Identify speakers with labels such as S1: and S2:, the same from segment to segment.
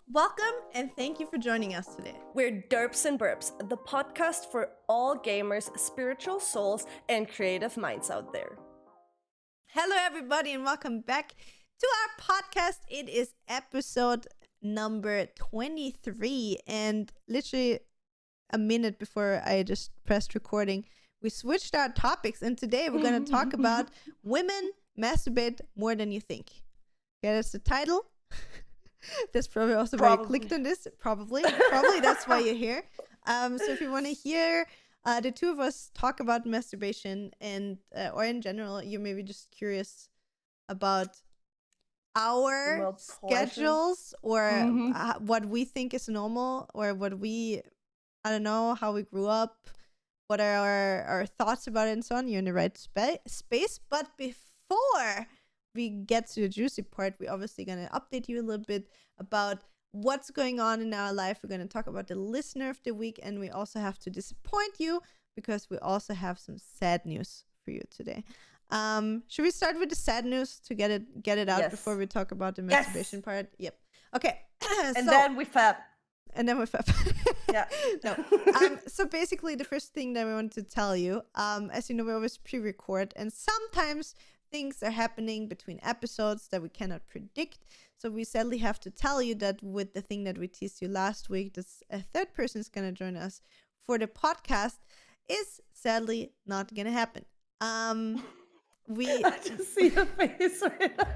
S1: Welcome and thank you for joining us today.
S2: We're derps'nburps, the podcast for all gamers, spiritual souls, and creative minds out there.
S1: Hello, everybody, and welcome back to our podcast. It is episode number 23, and literally a minute before I just pressed recording, we switched our topics, and today we're going to talk about women masturbate more than you think. Okay, that's the title. That's probably also why you clicked on this. Probably that's why you're here. So if you want to hear the two of us talk about masturbation and or in general, you're maybe just curious about our schedules or what we think is normal or what we, I don't know, how we grew up, what are our thoughts about it and so on, you're in the right space. But before we get to the juicy part, we're obviously going to update you a little bit about what's going on in our life. We're going to talk about the listener of the week, and we also have to disappoint you because we also have some sad news for you today. Should we start with the sad news to get it out before we talk about the masturbation part? Yep. Okay.
S2: And then we fab.
S1: Yeah. No. So basically, the first thing that we want to tell you, as you know, we always pre-record, and sometimes things are happening between episodes that we cannot predict. So we sadly have to tell you that with the thing that we teased you last week, this a third person is going to join us for the podcast, is sadly not going to happen. I
S2: just see your face right now.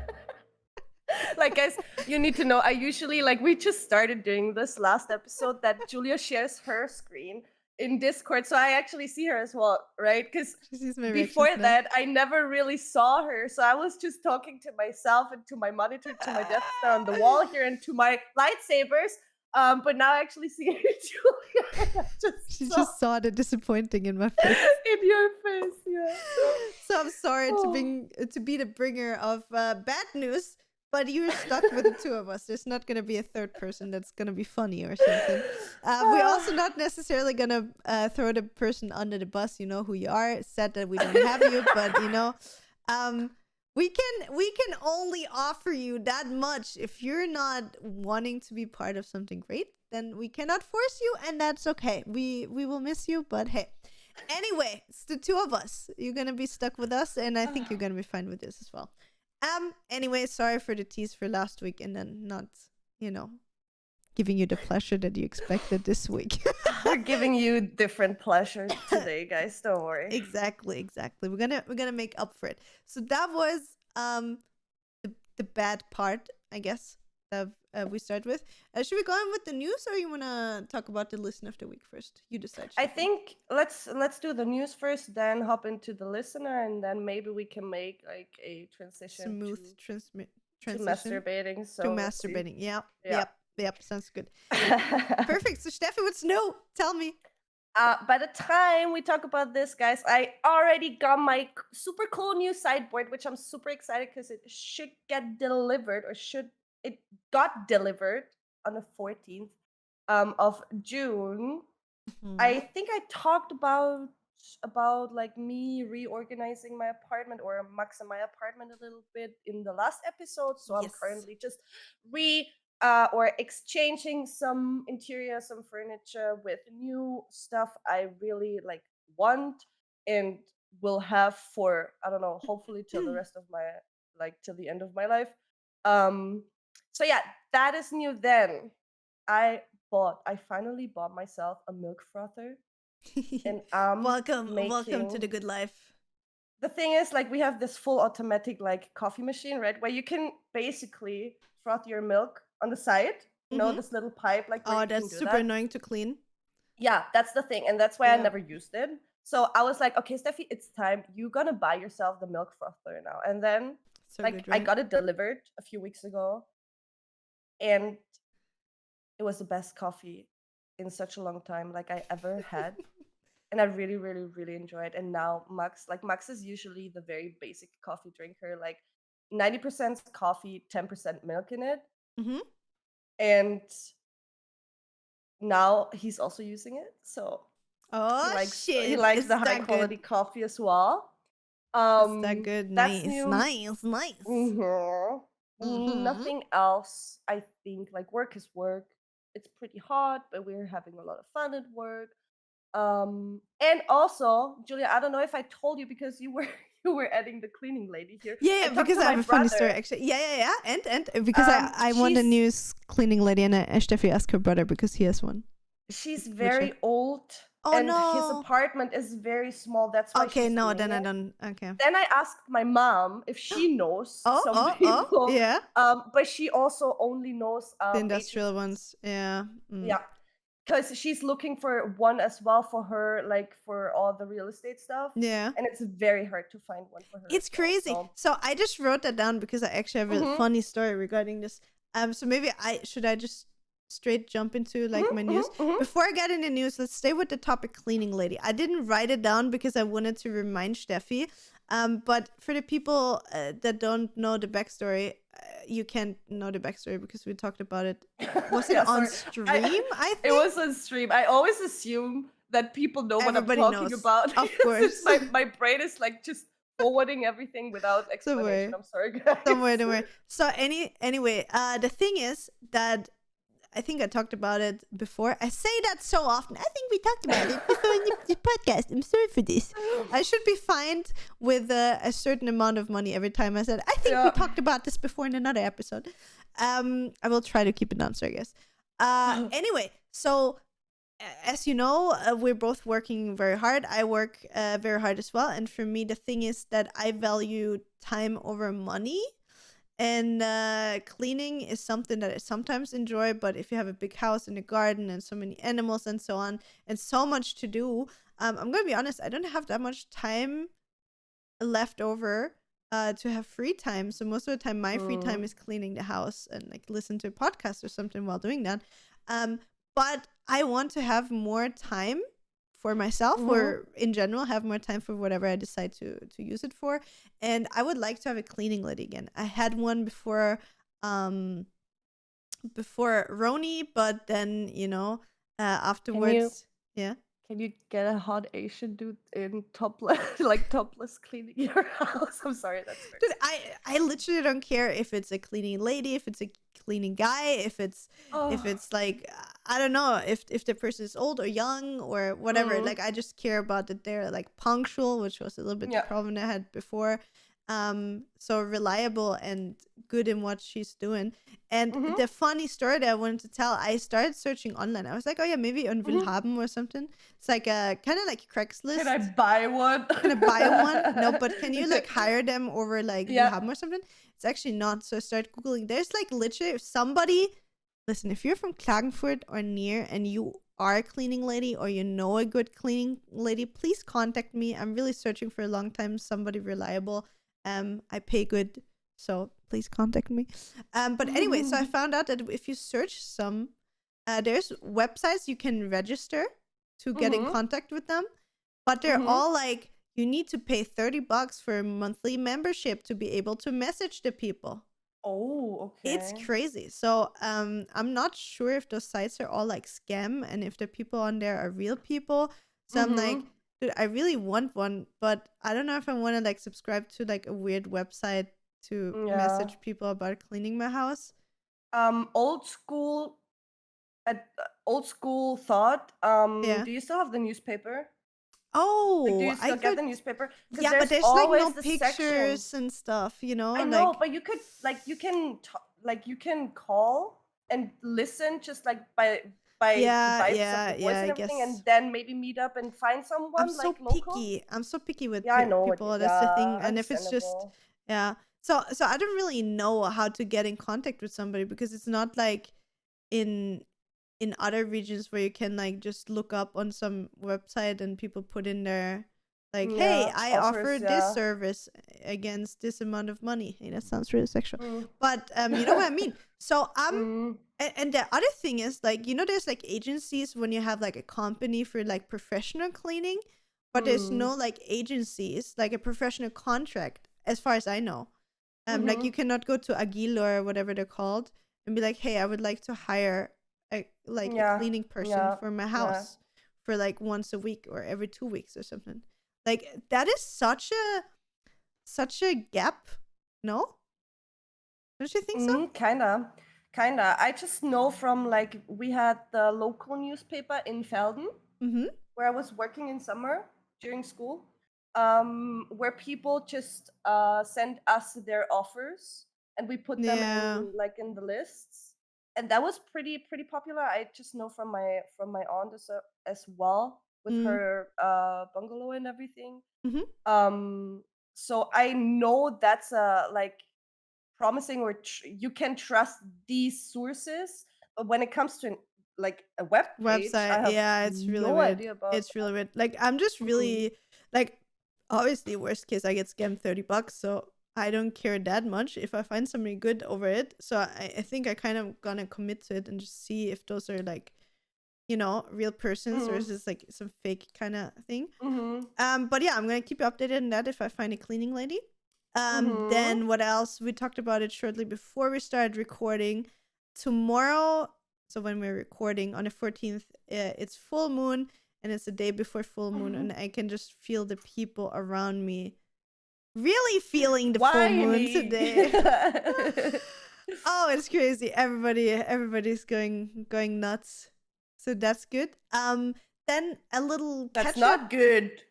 S2: Like, guys, you need to know, I usually, we just started doing this last episode that Julia shares her screen in Discord, so I actually see her as well, right? Because before that, I never really saw her, so I was just talking to myself and to my monitor, to my Death Star on the wall here, and to my lightsabers. But now I actually see Julia.
S1: She just saw the disappointing in my face.
S2: In your face, yeah.
S1: So I'm sorry to be the bringer of bad news. But you're stuck with the two of us. There's not going to be a third person that's going to be funny or something. We're also not necessarily going to throw the person under the bus. You know who you are. It's sad that we don't have you, but you know, we can only offer you that much. If you're not wanting to be part of something great, then we cannot force you, and that's okay. We will miss you, but hey. Anyway, it's the two of us. You're going to be stuck with us, and I think you're going to be fine with this as well. Anyway, sorry for the tease for last week and then not, giving you the pleasure that you expected this week.
S2: We're giving you different pleasure today, guys. Don't worry.
S1: Exactly. We're gonna make up for it. So that was the bad part, I guess, that we start with. Should we go on with the news, or you wanna talk about the listen of the week first? You decide.
S2: I think let's do the news first, then hop into the listener, and then maybe we can make like a transition,
S1: smooth transition
S2: to masturbating. So
S1: to masturbating, yep, sounds good. Perfect. So Stefie, what's new? Tell me.
S2: By the time we talk about this, guys, I already got my super cool new sideboard, which I'm super excited because it should get delivered, it got delivered on the 14th of June. Mm-hmm. I think I talked about like me reorganizing my apartment, or Max and my apartment a little bit in the last episode. So I'm currently just or exchanging some interior, some furniture with new stuff I really want and will have for, I don't know, hopefully till the rest of my, till the end of my life. So yeah, that is new. Then I finally bought myself a milk frother. And
S1: welcome to the good life.
S2: The thing is, we have this full automatic coffee machine, right? Where you can basically froth your milk on the side. You know, this little pipe.
S1: Oh, that's super annoying to clean.
S2: Yeah, that's the thing. And that's why I never used it. So I was like, okay, Stefie, it's time. You're going to buy yourself the milk frother now. And then good, right? I got it delivered a few weeks ago. And it was the best coffee in such a long time I ever had. And I really, really, really enjoyed it. And now Max is usually the very basic coffee drinker, 90% coffee, 10% milk in it. Mm-hmm. And now he's also using it. So he likes the high quality coffee as well.
S1: Is that good? Nice.
S2: Mm-hmm. Nothing else. I think like work is work. It's pretty hot, but we're having a lot of fun at work. And also, Julia, I don't know if I told you because you were you were adding the cleaning lady here.
S1: Yeah,
S2: I talked
S1: because
S2: to
S1: I have
S2: my
S1: a funny story
S2: brother.
S1: actually. Yeah. And because I want a
S2: She's
S1: new cleaning lady, and Steffi asked her brother because he has one.
S2: she's
S1: Which
S2: very old
S1: oh
S2: and his
S1: no.
S2: apartment is very small. That's why
S1: Okay,
S2: she's
S1: no,
S2: doing
S1: then I
S2: it.
S1: don't. Okay.
S2: Then I asked my mom if she knows some
S1: Oh,
S2: people,
S1: yeah.
S2: but she also only knows
S1: The industrial
S2: agencies.
S1: ones. Yeah.
S2: Yeah, because she's looking for one as well for her, like for all the real estate stuff,
S1: Yeah.
S2: and it's very hard to find one for her
S1: It's
S2: as well.
S1: crazy. So I just wrote that down because I actually have a
S2: Mhm,
S1: funny story regarding this. So maybe I just straight jump into like my news.
S2: mhm.
S1: Before I get into news, let's stay with the topic cleaning lady. I didn't write it down because I wanted to remind Steffi. But for the people that don't know the backstory, you can't know the backstory because we talked about it. Was it
S2: Yeah,
S1: on
S2: sorry.
S1: stream? I
S2: It
S1: think
S2: was on stream. I always assume that people know what I'm
S1: everybody
S2: talking
S1: knows,
S2: about.
S1: of
S2: Since
S1: course.
S2: my brain is like just forwarding everything without
S1: Don't
S2: explanation.
S1: worry.
S2: I'm sorry,
S1: Don't worry,
S2: guys.
S1: don't worry. So anyway, the thing is that I think I talked about it before. I say that so often. I think we talked about it before in the podcast. I'm sorry for this. I should be fined with a certain amount of money every time I said, I think we
S2: Yeah.
S1: talked about this before in another episode. I will try to keep it down, so I guess. Anyway, so as you know, we're both working very hard. I work very hard as well. And for me, the thing is that I value time over money. And cleaning is something that I sometimes enjoy, but if you have a big house and a garden and so many animals and so on, and so much to do, I'm gonna be honest, I don't have that much time left over to have free time. So most of the time, my free time
S2: Mm.
S1: is cleaning the house and like listen to a podcast or something while doing that. Um, but I want to have more time for myself,
S2: Mhm.
S1: or in general have more time for whatever I decide to use it for. And I would like to have a cleaning lady again. I had one um before Roni, but then
S2: Can you
S1: afterwards, yeah.
S2: can you get a hot Asian dude in topless like topless cleaning your house? I'm sorry, that's very
S1: Dude,
S2: sexual.
S1: I literally don't care if it's a cleaning lady, if it's a cleaning guy, if
S2: Oh.
S1: it's like I don't know if the person is old or young or whatever.
S2: Mm.
S1: Like I just care about that they're like punctual, which was a little bit the
S2: Yeah.
S1: problem I had before. So reliable and good in what she's doing. And
S2: Mhm.
S1: the funny story that I wanted to tell, I started searching online. I was like, oh yeah, maybe on
S2: Mhm.
S1: Willhaben or something. It's like a kind of like
S2: Can I
S1: Craigslist.
S2: buy one?
S1: Can I buy one? No, but can you like hire them over like
S2: Yeah.
S1: Willhaben or something? It's actually not. So I started Googling. There's like literally if somebody, listen, if you're from Klagenfurt or near and you are a cleaning lady or you know a good cleaning lady, please contact me. I'm really searching for a long time somebody reliable. I pay good, so please contact me. But anyway, so I found out that if you search some, there's websites you can register to get in
S2: Mhm.
S1: contact with them, but they're
S2: Mhm.
S1: all like you need to pay $30 for a monthly membership to be able to message the people.
S2: Oh,
S1: It's
S2: okay.
S1: crazy. So I'm not sure if those sites are all like scam and if the people on there are real people. So I'm like,
S2: Mhm.
S1: dude, I really want one, but I don't know if I want to like subscribe to like a weird website to
S2: Yeah.
S1: message people about cleaning my house.
S2: Old school old school thought.
S1: Yeah.
S2: Do you still have the newspaper? Like, do
S1: Oh,
S2: you
S1: I
S2: still get
S1: thought,
S2: the newspaper? Because
S1: yeah, but
S2: there's
S1: there's like no
S2: always the section.
S1: pictures and stuff, you know?
S2: I know,
S1: Like,
S2: but you could like you can call and listen just like by the vibes of the
S1: yeah,
S2: voice
S1: I
S2: and everything,
S1: guess.
S2: and then maybe meet up and find
S1: I'm
S2: someone
S1: so
S2: like local.
S1: picky. I'm so picky with
S2: Yeah, I know what.
S1: people. That's the
S2: Yeah,
S1: thing. And if it's just,
S2: understandable.
S1: yeah. So I don't really know how to get in contact with somebody because it's not like in other regions where you can like just look up on some website and people put in there like, hey,
S2: Yeah,
S1: I offer
S2: offers.
S1: this
S2: Yeah.
S1: service against this amount of money. Hey, that sounds really sexual.
S2: Mm,
S1: But you know what I mean? So
S2: mm,
S1: and the other thing is like there's like agencies when you have like a company for like professional cleaning, but there's
S2: mm,
S1: no like agencies like a professional contract as far as I know. Like you
S2: mhm.
S1: cannot go to Agil or whatever they're called and be like, hey, I would like to hire a
S2: Yeah,
S1: cleaning person
S2: yeah,
S1: for my
S2: yeah.
S1: house for like once a week or every 2 weeks or something. Like that is such a gap, no? Don't you think so?
S2: Kinda. I just know from like we had the local newspaper in Felden
S1: Mm-hmm.
S2: where I was working in summer during school, where people just sent us their offers and we put them
S1: Yeah.
S2: in like in the lists, and that was pretty popular. I just know from my aunt as well with
S1: Mm.
S2: her bungalow and everything.
S1: Mm-hmm.
S2: So I know that's like promising, or you can trust these sources. But when it comes to like a web page, I
S1: Website.
S2: have
S1: Yeah, it's really
S2: no
S1: weird.
S2: idea about
S1: It's really weird. Like, I'm just
S2: that.
S1: really like, obviously, worst case, I get scammed $30, so I don't care that much if I find something good over it. So I think I kind of gonna commit to it and just see if those are like, real persons or
S2: Mhm.
S1: is this like some fake kind of thing.
S2: Mhm.
S1: But yeah, I'm gonna keep you updated on that if I find a cleaning lady.
S2: Mhm.
S1: Then what else? We talked about it shortly before we started recording. Tomorrow, so when we're recording on the 14th, it's full moon and it's the day before full moon, and I can just feel the people around me really feeling the full moon
S2: Whiny.
S1: today. Oh, it's crazy. Everybody's going nuts. So that's good. Then a little
S2: That's
S1: catch up.
S2: not good.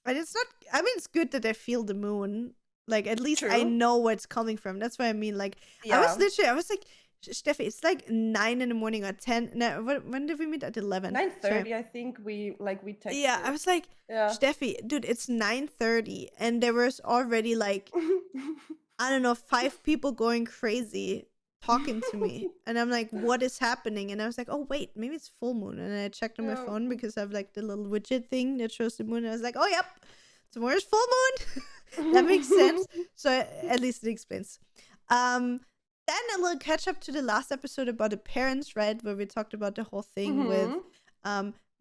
S1: But it's not, I mean, it's good that I feel the moon. Like, at least I
S2: True.
S1: know where it's coming from. That's what I mean. Like,
S2: Yeah.
S1: I was like, Steffi, it's like 9 in the morning or 10. No, when did we meet? At 11.
S2: 9:30, I think we texted.
S1: Yeah, I was like,
S2: Yeah.
S1: Steffi, dude, it's 9:30. And there was already like, I don't know, 5 people going crazy talking to me. And I'm like, what is happening? And I was like, oh, wait, maybe it's full moon. And I checked on my
S2: Yeah.
S1: phone because I have like the little widget thing that shows the moon. And I was like, oh, yep, tomorrow's full moon. That makes sense. So at least it explains. Then a little catch up to the last episode about the parents, right? Where we talked about the whole thing with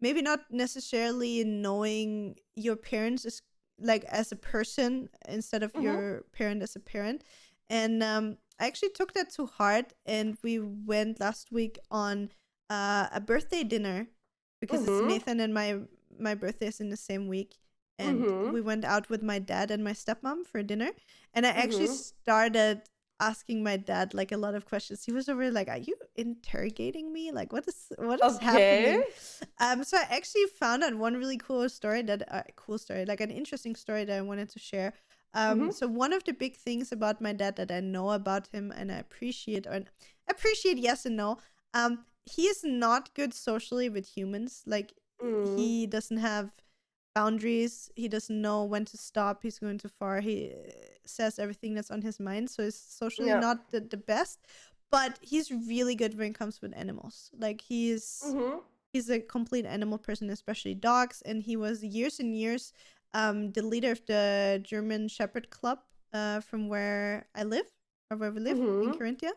S1: maybe not necessarily knowing your parents is like as a person instead of your parent as a parent. And I actually took that to heart, and we went last week on a birthday dinner because it's Nathan and my birthday is in the same week. And we went out with my dad and my stepmom for dinner. And I actually started asking my dad like a lot of questions. He was over like, "Are you interrogating me? Like, what is happening?" So I actually found out one really cool story like an interesting story that I wanted to share. So one of the big things about my dad that I know about him and I appreciate, yes and no, he is not good socially with humans. Like, he doesn't have boundaries. He doesn't know when to stop. He's going too far. He says everything that's on his mind. So he's socially not the best, but he's really good when it comes with animals. Like, he's a complete animal person, especially dogs. And he was years and years the leader of the German Shepherd Club from where I live, or where we live in Carinthia.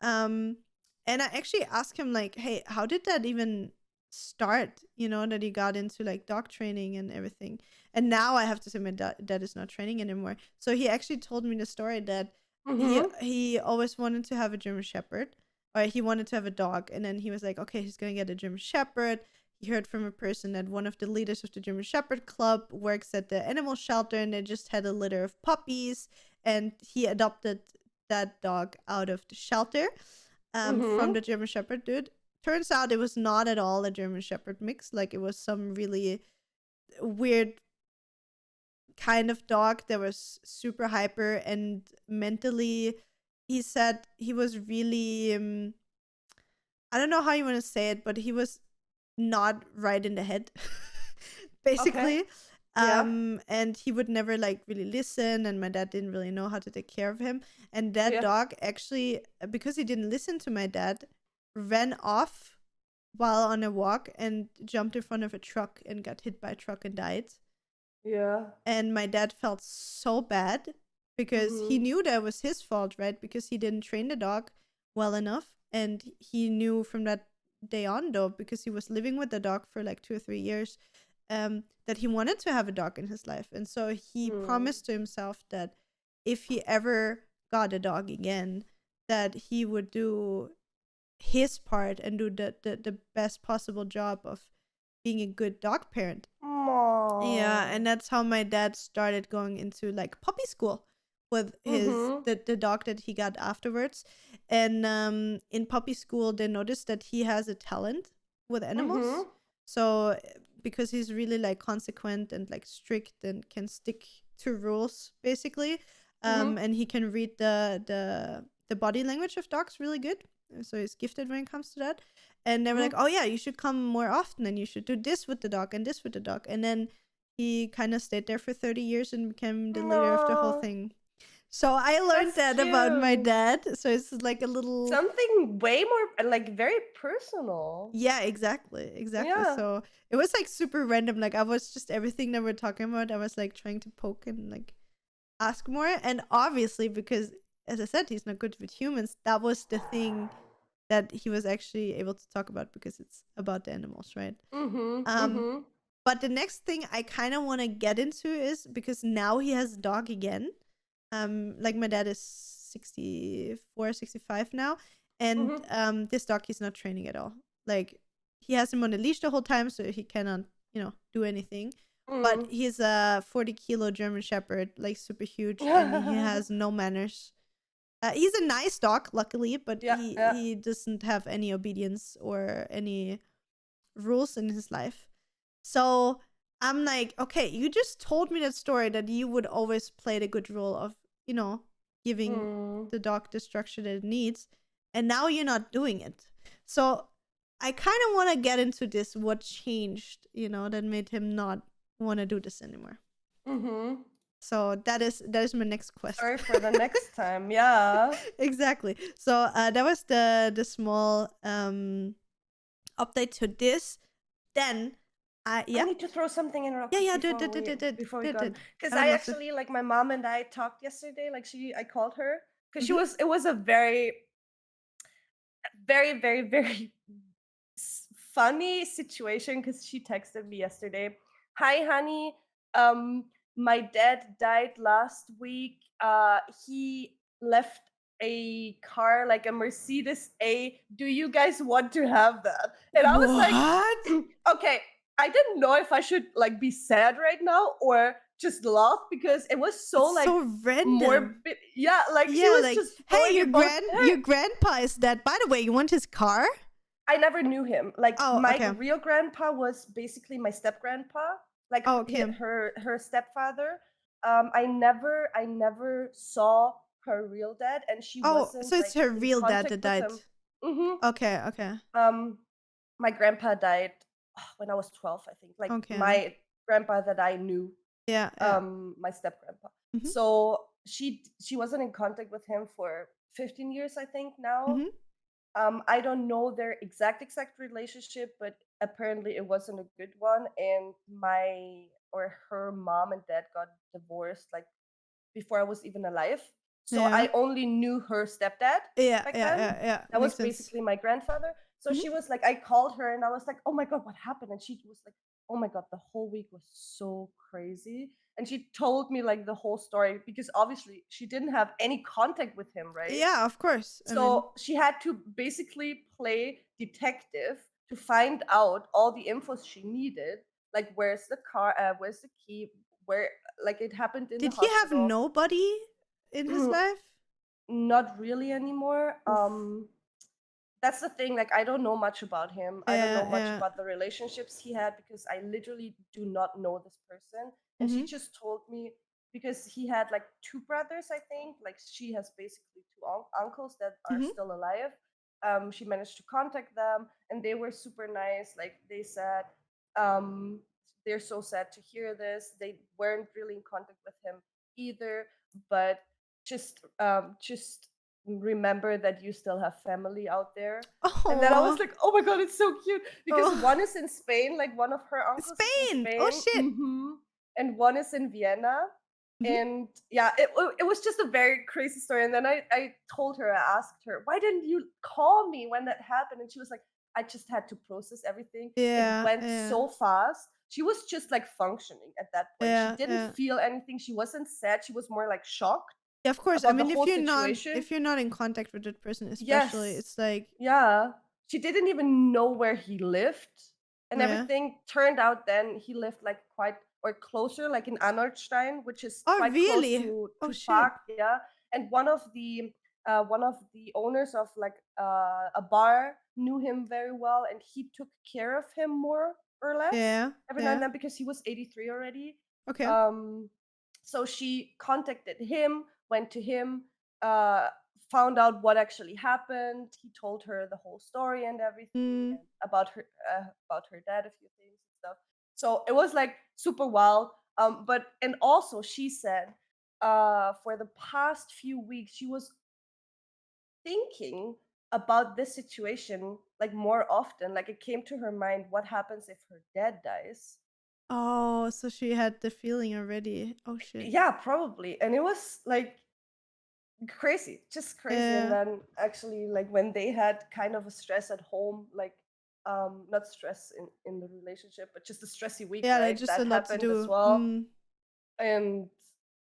S1: And I actually asked him like, hey, how did that even start, that he got into like dog training and everything? And now I have to say my dad is not training anymore. So he actually told me the story that he always wanted to have a German Shepherd, or he wanted to have a dog, and then he was like, okay, he's gonna get a German Shepherd. He heard from a person that one of the leaders of the German Shepherd Club works at the animal shelter, and they just had a litter of puppies, and he adopted that dog out of the shelter from the German Shepherd dude. Turns out it was not at all a German Shepherd mix. Like, it was some really weird kind of dog that was super hyper, and mentally, he said he was really, I don't know how you want to say it, but he was not right in the head, basically. And he would never like really listen, and my dad didn't really know how to take care of him. And that dog actually, because he didn't listen to my dad, ran off while on a walk and jumped in front of a truck and got hit by a truck and died. And my dad felt so bad because he knew that was his fault, right? Because he didn't train the dog well enough. And he knew from that day on, though, because he was living with the dog for like 2 or 3 years, that he wanted to have a dog in his life. And so he promised to himself that if he ever got a dog again, that he would do his part and do the best possible job of being a good dog parent.
S2: Aww.
S1: Yeah, and that's how my dad started going into like puppy school, with
S2: Mm-hmm.
S1: the dog that he got afterwards. And in puppy school, they noticed that he has a talent with animals.
S2: Mm-hmm.
S1: So because he's really like consequent and like strict and can stick to rules basically,
S2: Mm-hmm.
S1: and he can read the body language of dogs really good. So he's gifted when it comes to that. And they were like,
S2: Mm-hmm.
S1: "Oh yeah, you should come more often, and you should do this with the dog and this with the dog." And then he kind of stayed there for 30 years and became the leader of the whole
S2: No,
S1: thing. So I learned
S2: that's
S1: that about my
S2: cute.
S1: dad. So it's like a little,
S2: Something way more like very personal.
S1: yeah, exactly.
S2: Yeah.
S1: So it was like super random. Like I was just everything that we're talking about, I was like trying to poke and like ask more. And obviously, because as I said, he's not good with humans, that was the thing that he was actually able to talk about because it's about the animals, right?
S2: Mm-hmm.
S1: Um,
S2: Mm-hmm.
S1: but the next thing I kind of want to get into is because now he has a dog again. Like my dad is 64, 65 now, and
S2: Mm-hmm.
S1: this dog he's not training at all. Like he has him on a leash the whole time, so he cannot, do anything. But
S2: Mm.
S1: he's a 40-kilo German Shepherd, like super huge, and he has no manners. He's a nice dog, luckily, but
S2: Yeah,
S1: he
S2: yeah.
S1: he doesn't have any obedience or any rules in his life. So I'm like, okay, you just told me that story that you would always play the good role of, giving
S2: Mm.
S1: the dog the structure that it needs, and now you're not doing it. So I kind of want to get into this. What changed, that made him not want to do this anymore?
S2: Mm-hmm.
S1: So that is my next question.
S2: Sorry for the next time. Yeah.
S1: Exactly. So that was the small update to this. Then
S2: I
S1: yeah.
S2: need to throw something in real
S1: Yeah,
S2: quick
S1: yeah, do it, do it, do it, do it,
S2: before we
S1: do it,
S2: go
S1: do
S2: on.
S1: it.
S2: Because
S1: I would
S2: I
S1: love to.
S2: actually like my mom and I talked yesterday. Like I called her because
S1: Mhm.
S2: it was a very, very, very, very funny situation because she texted me yesterday. Hi, honey. Um, my dad died last week. He left a car like a Mercedes A. Do you guys want to have that? And I was like,
S1: What?
S2: okay. I didn't know if I should like be sad right now or just laugh because it was so
S1: It's
S2: like
S1: so random.
S2: morbid. Yeah, like she
S1: Yeah,
S2: was
S1: like,
S2: just
S1: hey,
S2: throwing about
S1: your grandpa is dead. By the way, you want his car?
S2: I never knew him. Like
S1: Oh,
S2: my
S1: okay.
S2: real grandpa was basically my step grandpa, like
S1: Oh, okay.
S2: her stepfather. I never saw her real dad, and she
S1: Oh,
S2: wasn't
S1: so it's
S2: like
S1: her
S2: in
S1: real dad
S2: contact
S1: that
S2: with
S1: died.
S2: him. Mm-hmm.
S1: Okay, okay,
S2: Um, my grandpa died when I was 12, I think. Like
S1: okay.
S2: my grandpa that I knew,
S1: Yeah, yeah.
S2: my step grandpa.
S1: Mhm,
S2: So she wasn't in contact with him for 15 years, I think now.
S1: mhm.
S2: I don't know their exact relationship, but apparently it wasn't a good one. And my or her mom and dad got divorced like before I was even alive. So
S1: Yeah,
S2: I only knew her stepdad
S1: yeah,
S2: back
S1: yeah,
S2: then.
S1: yeah, yeah.
S2: That was
S1: Makes sense.
S2: basically my grandfather. So
S1: Mhm.
S2: she was like, I called her and I was like, oh my God, what happened? And she was like, oh my God, the whole week was so crazy. And she told me like the whole story because obviously she didn't have any contact with him, right?
S1: Yeah, of course. I mean,
S2: So she had to basically play detective to find out all the infos she needed, like where's the car, where's the key, where like it happened in the
S1: did he have
S2: hospital.
S1: nobody in his life?
S2: Not really anymore.
S1: Oof.
S2: That's the thing. Like I don't know much about him. I don't know
S1: Yeah,
S2: much
S1: yeah.
S2: about the relationships he had because I literally do not know this person. And she
S1: Mhm,
S2: just told me because he had like two brothers, I think. Like she has basically two uncles that are
S1: mhm.
S2: still alive. She managed to contact them, and they were super nice. Like they said, um, they're so sad to hear this. They weren't really in contact with him either, but just remember that you still have family out there. And then I was
S1: Oh,
S2: like, oh my God, it's so cute because
S1: oh.
S2: one is in Spain, like one of her uncles is in
S1: Spain. Oh
S2: Spain,
S1: shit.
S2: and one is in Vienna.
S1: Mhm.
S2: And yeah, it was just a very crazy story. And then I told her, I asked her, why didn't you call me when that happened? And she was like, I just had to process everything. It
S1: Yeah,
S2: went
S1: yeah,
S2: so fast. She was just like functioning at that point. She
S1: yeah,
S2: didn't
S1: yeah.
S2: feel anything. She wasn't sad. She was more like shocked
S1: Yeah, of course. I
S2: about the
S1: mean,
S2: whole situation.
S1: if you're not in contact with that person, especially,
S2: Yes.
S1: it's like,
S2: Yeah. She didn't even know where he lived. And
S1: yeah.
S2: everything turned out then he lived like quite or closer, like in Anortstein, which is
S1: Oh,
S2: quite close
S1: really?
S2: to
S1: Oh, shit.
S2: Prag. Yeah, and one of the owners of like a bar knew him very well, and he took care of him more or less
S1: Yeah.
S2: every now and
S1: Yeah.
S2: then because he was 83 already.
S1: Okay.
S2: So she contacted him, went to him, found out what actually happened. He told her the whole story and everything, and about her dad, a few things and stuff. So it was like super wild. But and also she said, for the past few weeks she was thinking about this situation like more often. Like it came to her mind, what happens if her dad dies?
S1: Oh, so she had the feeling already. Oh, shit.
S2: Yeah, probably. And it was like crazy, just crazy. And
S1: Yeah.
S2: then actually, like when they had kind of a stress at home, like not stress in the relationship, but just a stressy week,
S1: Yeah, like
S2: right?
S1: just a
S2: That
S1: lot to
S2: happened as
S1: do.
S2: well. And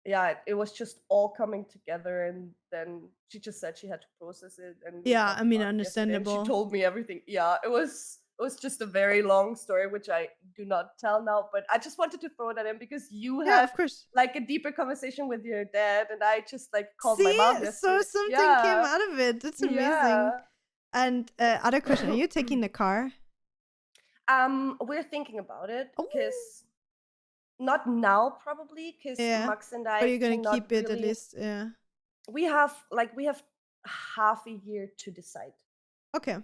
S2: yeah, it was just all coming together. And then she just said she had to process it, and we
S1: Yeah,
S2: talked
S1: I mean,
S2: about it yesterday, and she
S1: understandable.
S2: told me everything. Yeah, it was just a very long story, which I do not tell now, but I just wanted to throw that in because you
S1: Yeah,
S2: had
S1: of course.
S2: like a deeper conversation with your dad, and I just like called my
S1: See,
S2: mom
S1: so
S2: yesterday.
S1: something came
S2: Yeah,
S1: out of it. That's amazing.
S2: yeah.
S1: And other question: Are you taking the car?
S2: We're thinking about it
S1: Oh,
S2: because not now probably because
S1: yeah.
S2: Max and
S1: But
S2: I
S1: you're gonna
S2: cannot
S1: keep it at
S2: really.
S1: least. Yeah.
S2: We have half a year to decide.
S1: Okay.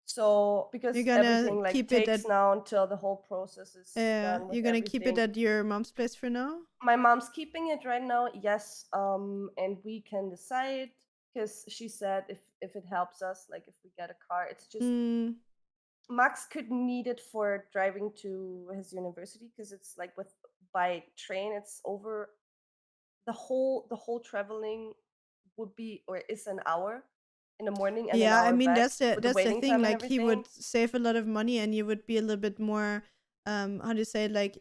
S2: So
S1: You're
S2: because
S1: gonna
S2: everything like
S1: keep it
S2: takes
S1: at.
S2: now until the whole process is done with
S1: You're gonna keep it
S2: everything.
S1: at your mom's place for now.
S2: My mom's keeping it right now, yes. And we can decide because she said if it helps us, like if we get a car, it's just
S1: Mm.
S2: Max could need it for driving to his university because it's like by train, it's over the whole traveling would be or is an hour in the morning and an
S1: Yeah, I
S2: hour
S1: mean
S2: back with the
S1: that's the
S2: waiting
S1: thing.
S2: time and
S1: Like he
S2: everything.
S1: would save a lot of money, and you would be a little bit more, how do you say, like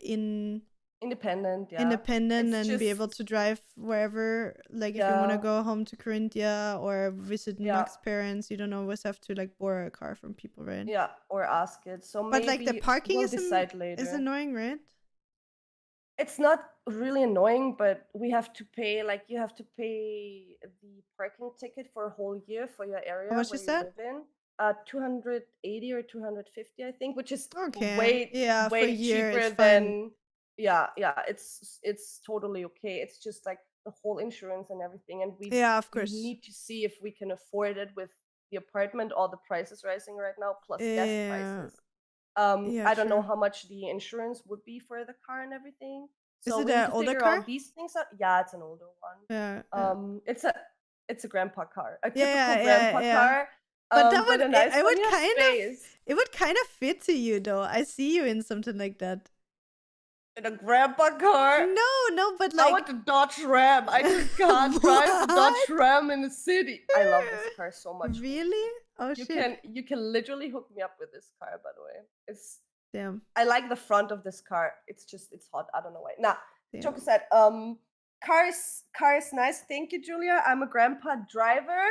S2: Independent, yeah.
S1: independent
S2: It's
S1: and be able
S2: just
S1: to drive wherever. Like if you want to
S2: yeah,
S1: go home to Corinthia or visit
S2: yeah,
S1: Mac's parents, you don't always have to like borrow a car from people, right?
S2: yeah, or ask it. So
S1: But like the
S2: maybe
S1: parking
S2: we'll decide
S1: is
S2: later.
S1: annoying, right?
S2: It's not really annoying, but we have to pay, like you have to pay the parking ticket for a whole year for your
S1: How
S2: area
S1: much
S2: where
S1: is
S2: you
S1: that?
S2: live in. 280 or 250, I think, which is
S1: Okay,
S2: way
S1: yeah, for a
S2: way
S1: year it's
S2: cheaper
S1: fine.
S2: than yeah, it's totally okay. It's just like the whole insurance and everything, and we
S1: Yeah, of
S2: we
S1: course.
S2: need to see if we can afford it with the apartment. All the prices rising right now, plus gas
S1: Yeah,
S2: prices.
S1: yeah,
S2: I don't know
S1: true.
S2: how much the insurance would be for the car and everything.
S1: Is
S2: So
S1: it
S2: we need
S1: an
S2: to
S1: older
S2: figure
S1: car?
S2: all these things out. Yeah, it's an older one.
S1: Yeah, yeah,
S2: It's a grandpa car, a
S1: yeah,
S2: typical
S1: yeah, yeah,
S2: grandpa
S1: yeah.
S2: car.
S1: But that
S2: But
S1: would
S2: a nice
S1: it
S2: one.
S1: would
S2: You have
S1: kind
S2: space.
S1: it would kind of fit to you though. I see you in something like that.
S2: In a grandpa car.
S1: No, but
S2: I
S1: like
S2: want the Dodge Ram. I just can't drive the Dodge
S1: what?
S2: Ram in the city. I love this car so much. Holy
S1: Really?
S2: shit.
S1: Oh
S2: You
S1: shit.
S2: can you can literally hook me up with this car, by the way.
S1: Damn.
S2: I like the front of this car. It's hot. I don't know why. Nah, joke
S1: Damn.
S2: aside, car is nice. Thank you, Julia. I'm a grandpa driver.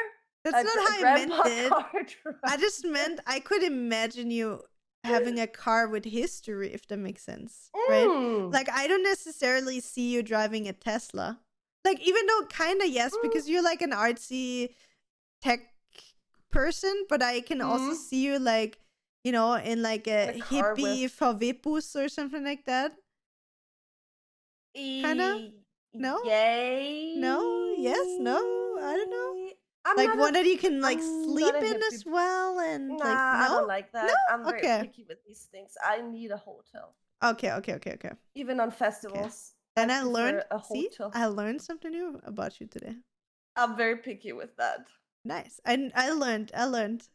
S1: That's not
S2: A
S1: how I meant
S2: grandpa
S1: it.
S2: car driver.
S1: I just meant I could imagine you having a car with history, if that makes sense, right?
S2: Mm,
S1: Like I don't necessarily see you driving a Tesla. Like even though kind of yes,
S2: mm,
S1: because you're like an artsy tech person, but I can also
S2: mm.
S1: see you like, in like
S2: In
S1: a
S2: a car
S1: hippie
S2: with
S1: VW bus or something like that. Kind of?
S2: e
S1: No? No? Yes? No? I don't know.
S2: yay.
S1: Like one that you can like
S2: I'm not
S1: sleep
S2: a
S1: in
S2: hippie.
S1: as well and like
S2: Nah, I
S1: no?
S2: don't like
S1: No?
S2: that. I'm very
S1: Okay.
S2: picky with these things. I need a hotel.
S1: Okay, okay, okay, okay.
S2: Even on
S1: Okay.
S2: festivals, I
S1: Then I
S2: prefer
S1: learned,
S2: a
S1: see?
S2: hotel.
S1: I learned something new about you today.
S2: I'm very picky with that.
S1: Nice. I learned.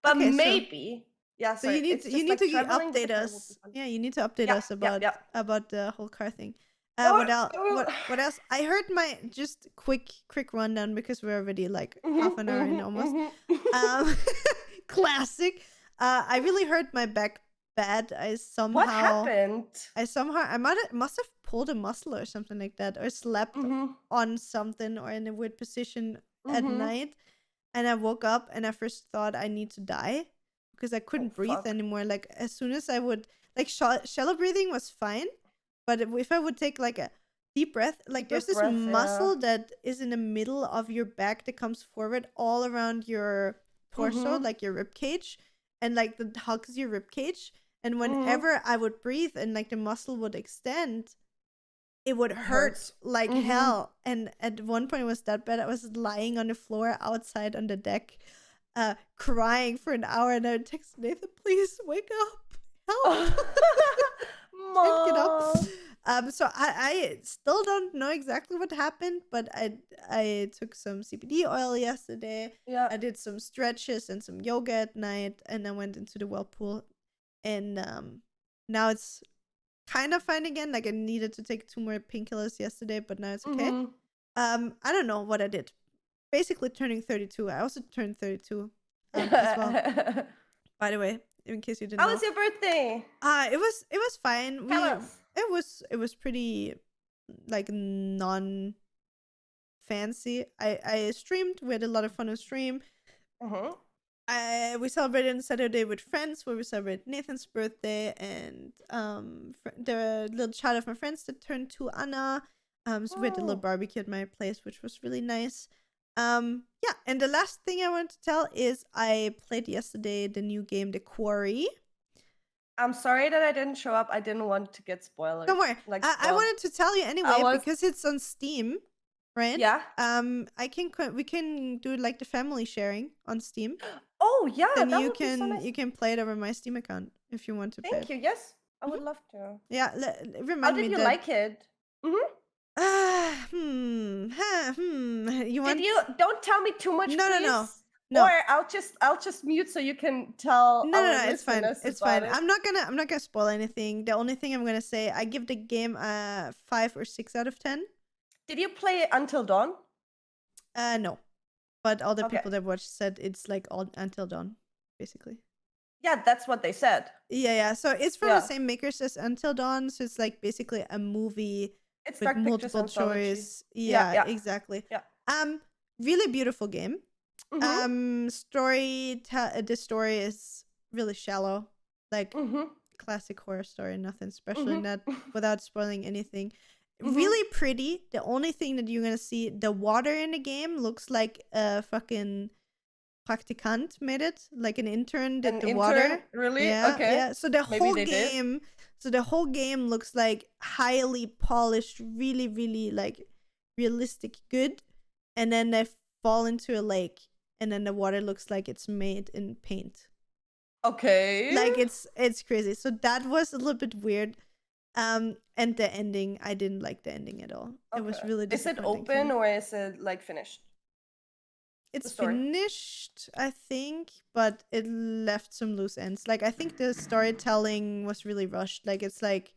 S2: But
S1: Okay, so
S2: maybe, yeah,
S1: you
S2: sorry,
S1: need
S2: it's
S1: to you
S2: just
S1: need
S2: like
S1: to
S2: traveling with a
S1: update
S2: car would be
S1: us.
S2: fun.
S1: Yeah, you need to update
S2: Yeah,
S1: us
S2: yeah, yeah.
S1: about the whole car thing.
S2: Oh,
S1: What else? What else? I heard my just quick rundown because we're already like half an hour in almost. Um, classic. I really hurt my back bad.
S2: What happened?
S1: I must have pulled a muscle or something like that, or slept
S2: Mm-hmm.
S1: on something or in a weird position at
S2: Mm-hmm.
S1: night, and I woke up and I first thought I need to die because I
S2: Oh
S1: couldn't breathe
S2: fuck.
S1: anymore. Like as soon as I would like shallow breathing was fine, But if I would take like a deep breath, like
S2: Deeper
S1: there's this
S2: breath, yeah.
S1: muscle that is in the middle of your back that comes forward all around your torso,
S2: Mm-hmm.
S1: like your rib cage, and like that hugs your rib cage. And
S2: Mm-hmm.
S1: whenever I would breathe and like the muscle would extend, it would
S2: It
S1: hurt
S2: hurts.
S1: like
S2: Mm-hmm.
S1: hell. And at one point it was that bad. I was lying on the floor outside on the deck, crying for an hour, and I would text Nathan, please wake up. Help. Can't get up.
S2: Mom.
S1: So I still don't know exactly what happened, but I took some CBD oil yesterday.
S2: Yeah.
S1: I did some stretches and some yoga at night, and I went into the whirlpool, and now it's kind of fine again. Like I needed to take 2 more painkillers yesterday, but now it's okay.
S2: Mm-hmm.
S1: I don't know what I did. Basically turning 32. I also turned 32 as well. By the way, in case you didn't
S2: How
S1: know.
S2: was your birthday?
S1: It was fine.
S2: Tell us.
S1: It was pretty like non fancy. I streamed. We had a lot of fun on stream.
S2: Mm-hmm.
S1: We celebrated on Saturday with friends where we celebrated Nathan's birthday and the little child of my friends that turned 2, Anna. So we had a little
S2: Oh.
S1: barbecue at my place, which was really nice. Yeah, and the last thing I want to tell is I played yesterday the new game, the Quarry.
S2: I'm sorry that I didn't show up. I didn't want to get spoilers.
S1: Don't worry.
S2: Like
S1: I
S2: spoiled.
S1: wanted to tell you anyway
S2: was
S1: because it's on Steam, right?
S2: Yeah.
S1: We can do like the family sharing on Steam.
S2: Oh yeah,
S1: Then
S2: that
S1: you
S2: would be so
S1: can
S2: nice.
S1: you can play it over my Steam account if you want to play
S2: Thank
S1: it.
S2: you. Yes, I
S1: Mhm.
S2: would love to.
S1: Yeah,
S2: How
S1: remind me
S2: did you
S1: that.
S2: like it? Mm-hmm.
S1: You want?
S2: Don't tell me too much,
S1: No, no,
S2: please.
S1: no, no,
S2: Or I'll just mute so you can tell
S1: no, no,
S2: our
S1: no. It's fine.
S2: listeners
S1: It's
S2: about
S1: fine.
S2: it.
S1: I'm not gonna spoil anything. The only thing I'm gonna say, I give the game a 5 or 6 out of 10.
S2: Did you play it Until Dawn?
S1: No, but all the
S2: Okay.
S1: people that watched said it's like all Until Dawn, basically.
S2: Yeah, that's what they said.
S1: Yeah. So it's from
S2: Yeah.
S1: the same makers as Until Dawn. So it's like basically a movie
S2: It's
S1: with
S2: Dark Pictures
S1: multiple
S2: anthology.
S1: choice.
S2: Yeah,
S1: Yeah,
S2: yeah.
S1: exactly.
S2: Yeah.
S1: Really beautiful game.
S2: Mm-hmm.
S1: The story is really shallow, like
S2: Mm-hmm.
S1: classic horror story. Nothing special
S2: Mm-hmm.
S1: in that, without spoiling anything.
S2: Mhm.
S1: Really pretty. The only thing that you're gonna see, the water in the game looks like a fucking practicant made it, like an intern did
S2: An
S1: the
S2: intern?
S1: water.
S2: Really?
S1: Yeah,
S2: Okay.
S1: yeah. So the
S2: Maybe
S1: whole
S2: they did.
S1: game, looks like highly polished, really, really like realistic, good. And then they fall into a lake, and then the water looks like it's made in paint.
S2: Okay.
S1: Like it's crazy. So that was a little bit weird. And the ending, I didn't like the ending at all. It was
S2: Okay.
S1: really
S2: Is it
S1: disappointing for
S2: open
S1: me.
S2: or is it like finished?
S1: It's
S2: story?
S1: finished, I think, but it left some loose ends. Like I think the storytelling was really rushed. Like it's like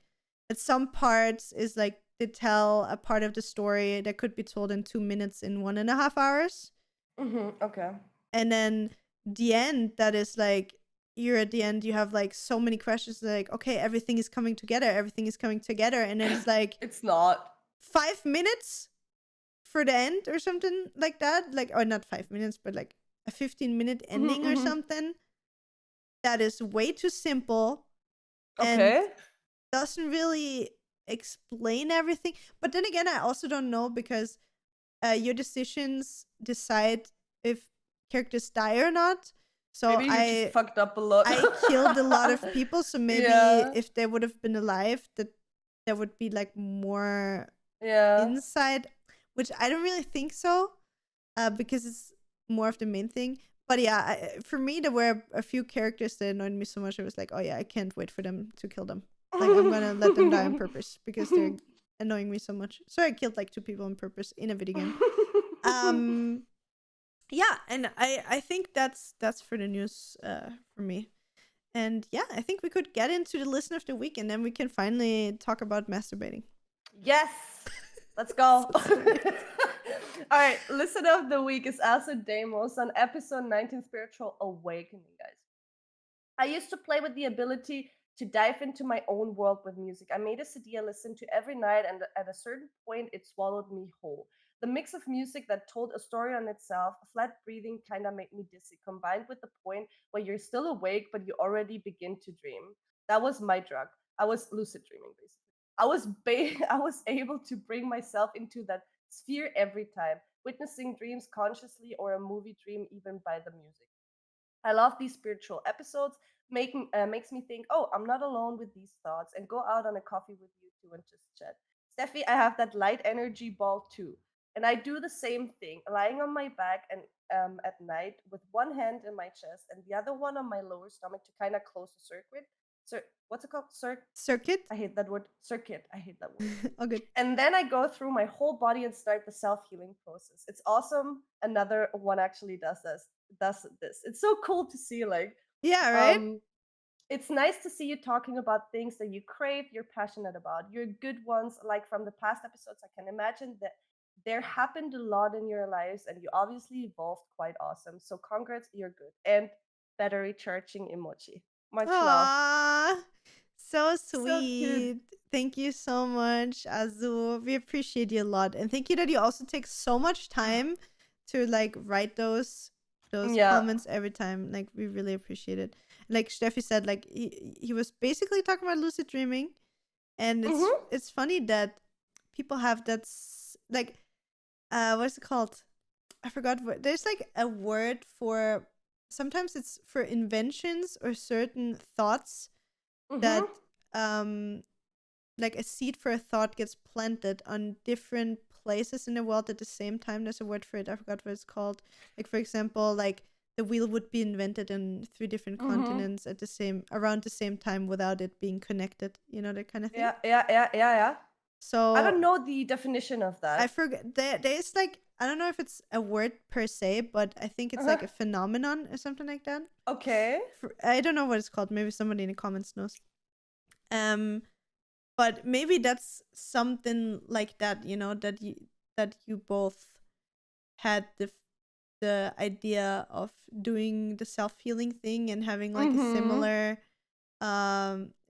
S1: at some parts is like they tell a part of the story that could be told in 2 minutes in 1.5 hours.
S2: Mm-hmm. Okay.
S1: And then the end, that is like you're at the end, you have like so many questions like, okay, everything is coming together, and then it's like
S2: It's not.
S1: 5 minutes for the end or something like that, like, or not 5 minutes, but like a 15-minute ending or
S2: Mhm.
S1: something that is way too simple
S2: Okay.
S1: and doesn't really explain everything. But then again, I also don't know, because your decisions decide if characters die or not. So
S2: Maybe you just fucked up a lot.
S1: I killed a lot of people, so maybe
S2: Yeah.
S1: if they would have been alive, that there would be like more
S2: Yeah.
S1: inside, which I don't really think so, because it's more of the main thing. But yeah, for me, there were a few characters that annoyed me so much. I was like, oh yeah, I can't wait for them to kill them. Like I'm gonna let them die on purpose because they're annoying me so much. So I killed like 2 people on purpose in a video game. Yeah, and I think that's for the news for me. And yeah, I think we could get into the listen of the week, and then we can finally talk about masturbating.
S2: Yes. Let's go. All right, listen of the week is Acid Demos on episode 19, Spiritual Awakening, guys. I used to play with the ability to dive into my own world with music. I made a CD I listened to every night, and at a certain point, it swallowed me whole. The mix of music that told a story on itself, flat breathing kind of made me dizzy, combined with the point where you're still awake, but you already begin to dream. That was my drug. I was lucid dreaming, basically. I was able to bring myself into that sphere every time, witnessing dreams consciously or a movie dream even by the music. I love these spiritual episodes. Making Makes me think, oh, I'm not alone with these thoughts, and go out on a coffee with you too and just chat. Steffi, I have that light energy ball too, and I do the same thing, lying on my back and at night with one hand in my chest and the other one on my lower stomach to kind of close the circuit. So what's it called?
S1: Circuit?
S2: I hate that word. Circuit. I hate that word.
S1: Oh, good.
S2: And then I go through my whole body and start the self-healing process. It's awesome. Another one actually does this. It's so cool to see, like,
S1: Yeah, right?
S2: um it's nice to see you talking about things that you crave, you're passionate about. Your good ones, like from the past episodes, I can imagine that there happened a lot in your lives and you obviously evolved quite awesome. So congrats, you're good. And battery charging emoji. Much love.
S1: Aww. So
S2: So cute.
S1: sweet. Thank you so much, Azu. We appreciate you a lot. And thank you that you also take so much time to like write those
S2: Yeah.
S1: comments every time. Like we really appreciate it. Like Steffi said, like he was basically talking about lucid dreaming. And
S2: Mm-hmm.
S1: it's funny that people have like what's it called? I forgot what there's like a word for sometimes it's for inventions or certain thoughts
S2: Mm-hmm.
S1: that um like a seed for a thought gets planted on different places in the world at the same time. There's a word for it. I forgot what it's called. Like for example, like the wheel would be invented in 3 different
S2: Mm-hmm.
S1: continents at the same around the same time without it being connected. You know that kind of thing.
S2: Yeah. I
S1: So
S2: don't know the definition of
S1: I
S2: that.
S1: forget there's like I don't know if it's a word per se, but I think it's
S2: Uh-huh.
S1: like a phenomenon or something like that.
S2: Okay.
S1: I don't know what it's called. Maybe somebody in the comments knows. Um, but maybe that's something like that. You know that you both had the idea of doing the self healing thing and having like a
S2: Mm-hmm.
S1: similar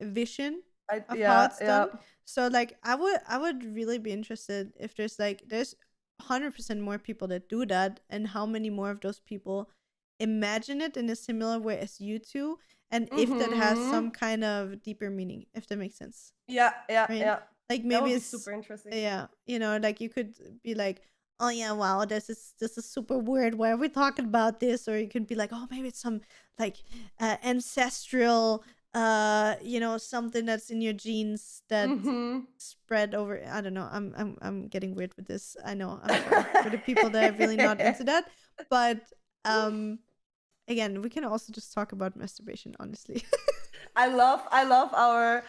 S1: vision of how
S2: Yeah,
S1: it's
S2: yeah.
S1: done. So like I would really be interested if there's 100% more people that do that, and how many more of those people imagine it in a similar way as you two, and if that has
S2: Mm-hmm.
S1: some kind of deeper meaning, if that makes sense, right?
S2: Yeah.
S1: Like
S2: That
S1: maybe
S2: would be
S1: it's
S2: super interesting.
S1: yeah, like you could be like, oh yeah, wow, this is super weird. Why are we talking about this? Or you could be like, oh, maybe it's some like ancestral, something that's in your genes that
S2: Mm-hmm.
S1: spread over. I don't know. I'm getting weird with this. I know. I'm sorry for the people that are really not into that, but um, again, we can also just talk about masturbation, honestly.
S2: I love our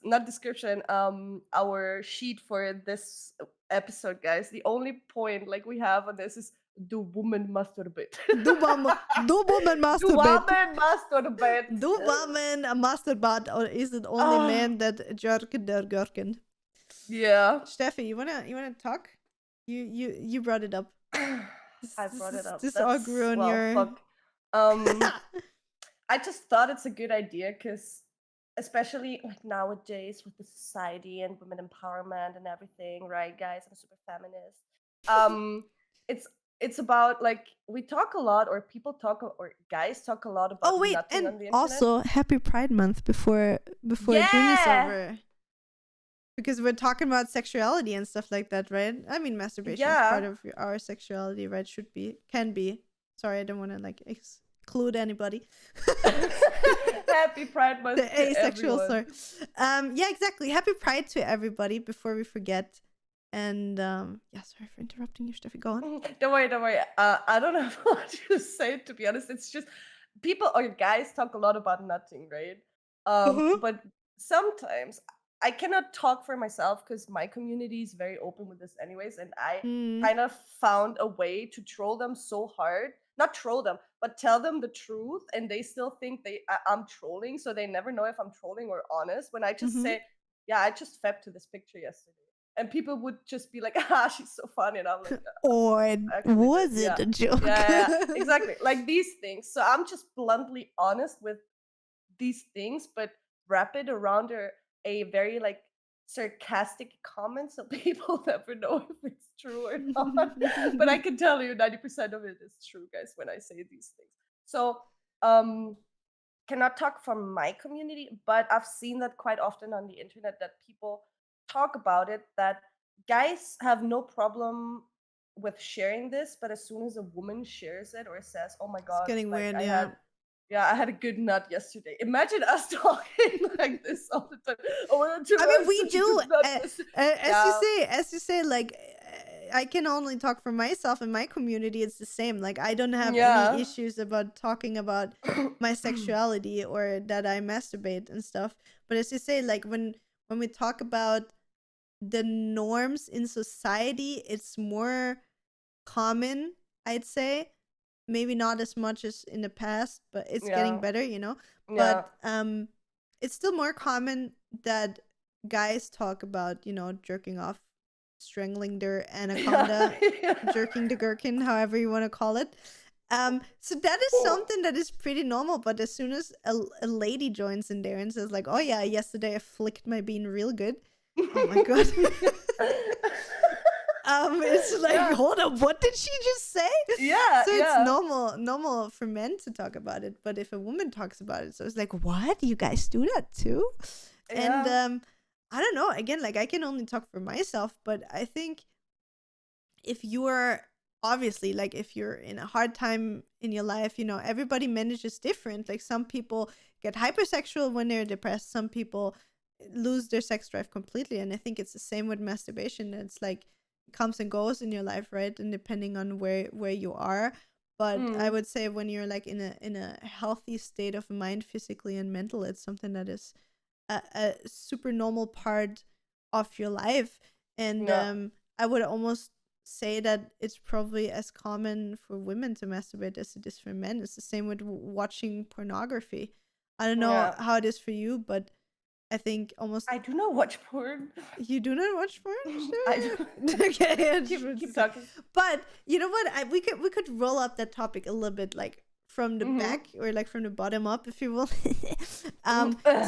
S2: not description, our sheet for this episode, guys. The only point like we have on this is do woman masturbate.
S1: Do woman
S2: Do
S1: masturbate?
S2: woman masturbate.
S1: Do women a masturbate, or is it only
S2: Ah,
S1: men that jerken der gurken?
S2: yeah.
S1: Steffi, you wanna talk? You brought it up. This
S2: I
S1: this
S2: brought it
S1: is
S2: up.
S1: this all
S2: That's
S1: grew on
S2: well,
S1: your.
S2: fuck. Um, I just thought it's a good idea because, especially like nowadays with the society and women empowerment and everything, right, guys? I'm super feminist. Um, it's it's about like we talk a lot, or people talk, or guys talk a lot
S1: Oh
S2: about
S1: wait,
S2: nothing
S1: and
S2: on the internet.
S1: also happy Pride Month before June is
S2: Yeah,
S1: over. Because we're talking about sexuality and stuff like that, right? I mean, masturbation is part
S2: yeah.
S1: of our sexuality, right? Should be, can be. Sorry, I don't want to like exclude anybody.
S2: Happy Pride
S1: The
S2: Month to
S1: asexual,
S2: everyone.
S1: sorry. Yeah, exactly. Happy Pride to everybody before we forget. And yeah, sorry for interrupting you, Steffi. Go on.
S2: Don't worry, don't worry. I don't have what to say, to be honest. It's just people or guys talk a lot about nothing, right?
S1: Uh-huh.
S2: But sometimes I cannot talk for myself because my community is very open with this, anyways. And I
S1: Mm.
S2: kind of found a way to troll them so hard, not troll them, but tell them the truth, and they still think I'm trolling, so they never know if I'm trolling or honest. When I just
S1: Mm-hmm.
S2: say, "Yeah, I just fepped to this picture yesterday," and people would just be like, "Ah, she's so funny," and I'm like,
S1: Or
S2: I actually did.
S1: was it
S2: Yeah.
S1: a joke?
S2: Yeah, exactly. Like these things. So I'm just bluntly honest with these things, but wrap it around a very like sarcastic comment so people never know if it's true or not. But I can tell you 90% of it is true, guys, when I say these things. So um cannot talk for my community, but I've seen that quite often on the internet that people talk about it, that guys have no problem with sharing this, but as soon as a woman shares it or says, "Oh my
S1: It's
S2: god,
S1: getting
S2: like
S1: weird,
S2: I
S1: yeah.
S2: had I had a good nut yesterday." Imagine us talking like this all the time. Oh,
S1: I mean, we
S2: such a
S1: do.
S2: good nut. Yeah,
S1: As you say, like I can only talk for myself and my community. It's the same. Like I don't have any
S2: yeah.
S1: issues about talking about my sexuality or that I masturbate and stuff. But as you say, like when we talk about the norms in society, it's more common, I'd say. Maybe not as much as in the past, but it's getting
S2: Yeah,
S1: better, you know.
S2: yeah.
S1: But it's still more common that guys talk about, you know, jerking off, strangling their anaconda,
S2: Yeah.
S1: jerking the gherkin, however you want to call it. So that is something that is pretty normal. But as soon as a lady joins in there and says like, "Oh yeah, yesterday I flicked my bean real good," oh my god. It's like,
S2: Yeah,
S1: hold up, what did she just say?
S2: yeah,
S1: So it's
S2: yeah,
S1: normal for men to talk about it, but if a woman talks about it, so it's like, what? You guys do that too? And
S2: yeah,
S1: I don't know. Again, like I can only talk for myself, but I think if you are obviously like if you're in a hard time in your life, you know, everybody manages different. Like some people get hypersexual when they're depressed, some people lose their sex drive completely. And I think it's the same with masturbation. It's like comes and goes in your life, right? And depending on where you are. But I
S2: mm,
S1: would say when you're like in a healthy state of mind, physically and mental, it's something that is a super normal part of your life. And
S2: yeah,
S1: I would almost say that it's probably as common for women to masturbate as it is for men. It's the same with watching pornography. I don't know
S2: yeah.
S1: how it is for you, but I think almost
S2: I do not watch porn.
S1: you do not watch porn.
S2: I do.
S1: Okay, I just wanted to
S2: Keep
S1: say.
S2: talking.
S1: But you know what? We could roll up that topic a little bit, like from the
S2: Mm-hmm.
S1: back or like from the bottom up, if you will.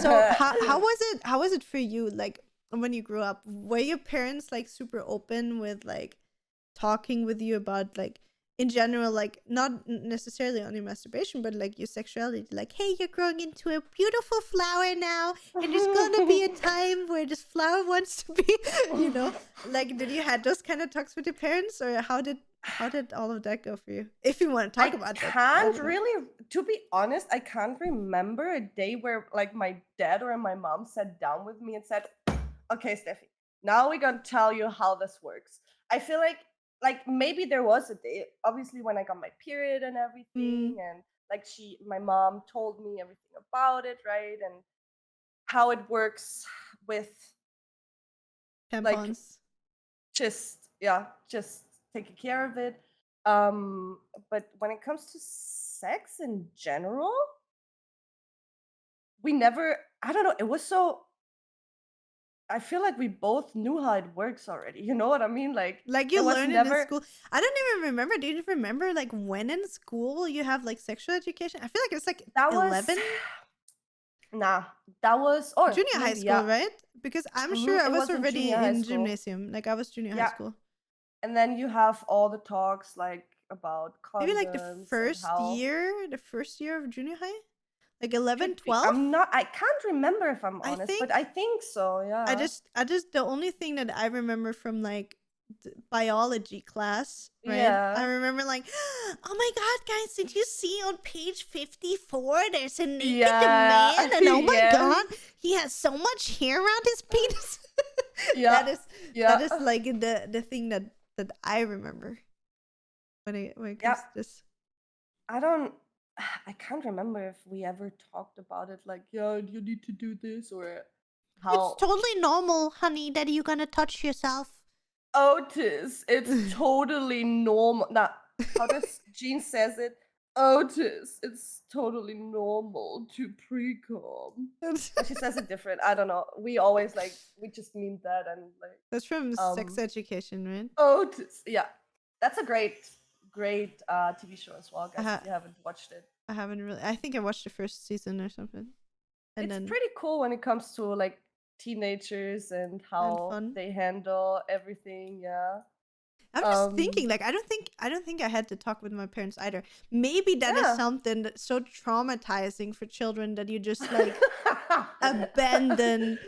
S1: So how was it for you? Like when you grew up, were your parents like super open with like talking with you about like in general, like not necessarily only masturbation, but like your sexuality, like, hey, you're growing into a beautiful flower now, and there's gonna be a time where this flower wants to be, you know, like did you had those kind of talks with your parents, or how did all of that go for you, if you want to talk
S2: I
S1: about that, let
S2: can't
S1: me know.
S2: really, to be honest, I can't remember a day where like my dad or my mom sat down with me and said, "Okay, Steffi, now we're gonna tell you how this works." I feel like maybe there was a day, obviously when I got my period and everything,
S1: Mm,
S2: and like my mom told me everything about it, right? And how it works with like
S1: tampons.
S2: just taking care of it. Um, but when it comes to sex in general, we never, I don't know, it was so, I feel like we both knew how it works already. You know what I mean? Like
S1: Like
S2: it
S1: you
S2: was
S1: learn it in
S2: never,
S1: school. I don't even remember. Do you remember like when in school you have like sexual education? I feel like it's like
S2: that was
S1: 11.
S2: nah, that was, or
S1: Junior high
S2: maybe,
S1: school,
S2: yeah.
S1: right? Because I'm sure I
S2: It
S1: was
S2: was in
S1: already
S2: junior high
S1: in
S2: school.
S1: gymnasium. Like I was junior high
S2: Yeah.
S1: school.
S2: And then you have all the talks like about
S1: Maybe like
S2: condoms and how
S1: the first year of junior high? Like 11,
S2: could be.
S1: 12.
S2: I'm not, I can't remember if I'm
S1: I
S2: honest, but
S1: think
S2: I think so, yeah.
S1: the only thing that I remember from like biology class, right? I
S2: Yeah.
S1: remember like, oh my god, guys, did you see on page 54? There's a naked man,
S2: Yeah.
S1: and oh my
S2: Yes.
S1: god, he has so much hair around his penis.
S2: Yeah.
S1: that is
S2: Yeah.
S1: that is like the thing that I remember when it
S2: Yeah.
S1: comes to this.
S2: I don't, I can't remember if we ever talked about it like, yeah, you need to do this or
S1: It's
S2: how
S1: totally normal, honey, that you're gonna touch yourself.
S2: Otis, it's totally normal. Now, how does Jean says it? Otis, it's totally normal to pre-com. But she says it different. I don't know. We always like, we just mean that and like
S1: That's from sex
S2: um
S1: education, right?
S2: Otis. Yeah. That's a great TV show as well,
S1: I,
S2: guys, if
S1: ha-
S2: you haven't watched it.
S1: I haven't really. I think I watched the first season or something, and
S2: It's
S1: then
S2: pretty cool when it comes to like teenagers and
S1: and
S2: how
S1: fun.
S2: they handle everything, yeah.
S1: I'm just thinking, like, I don't think I had to talk with my parents either. Maybe that is something that's so traumatizing for children that you just like abandon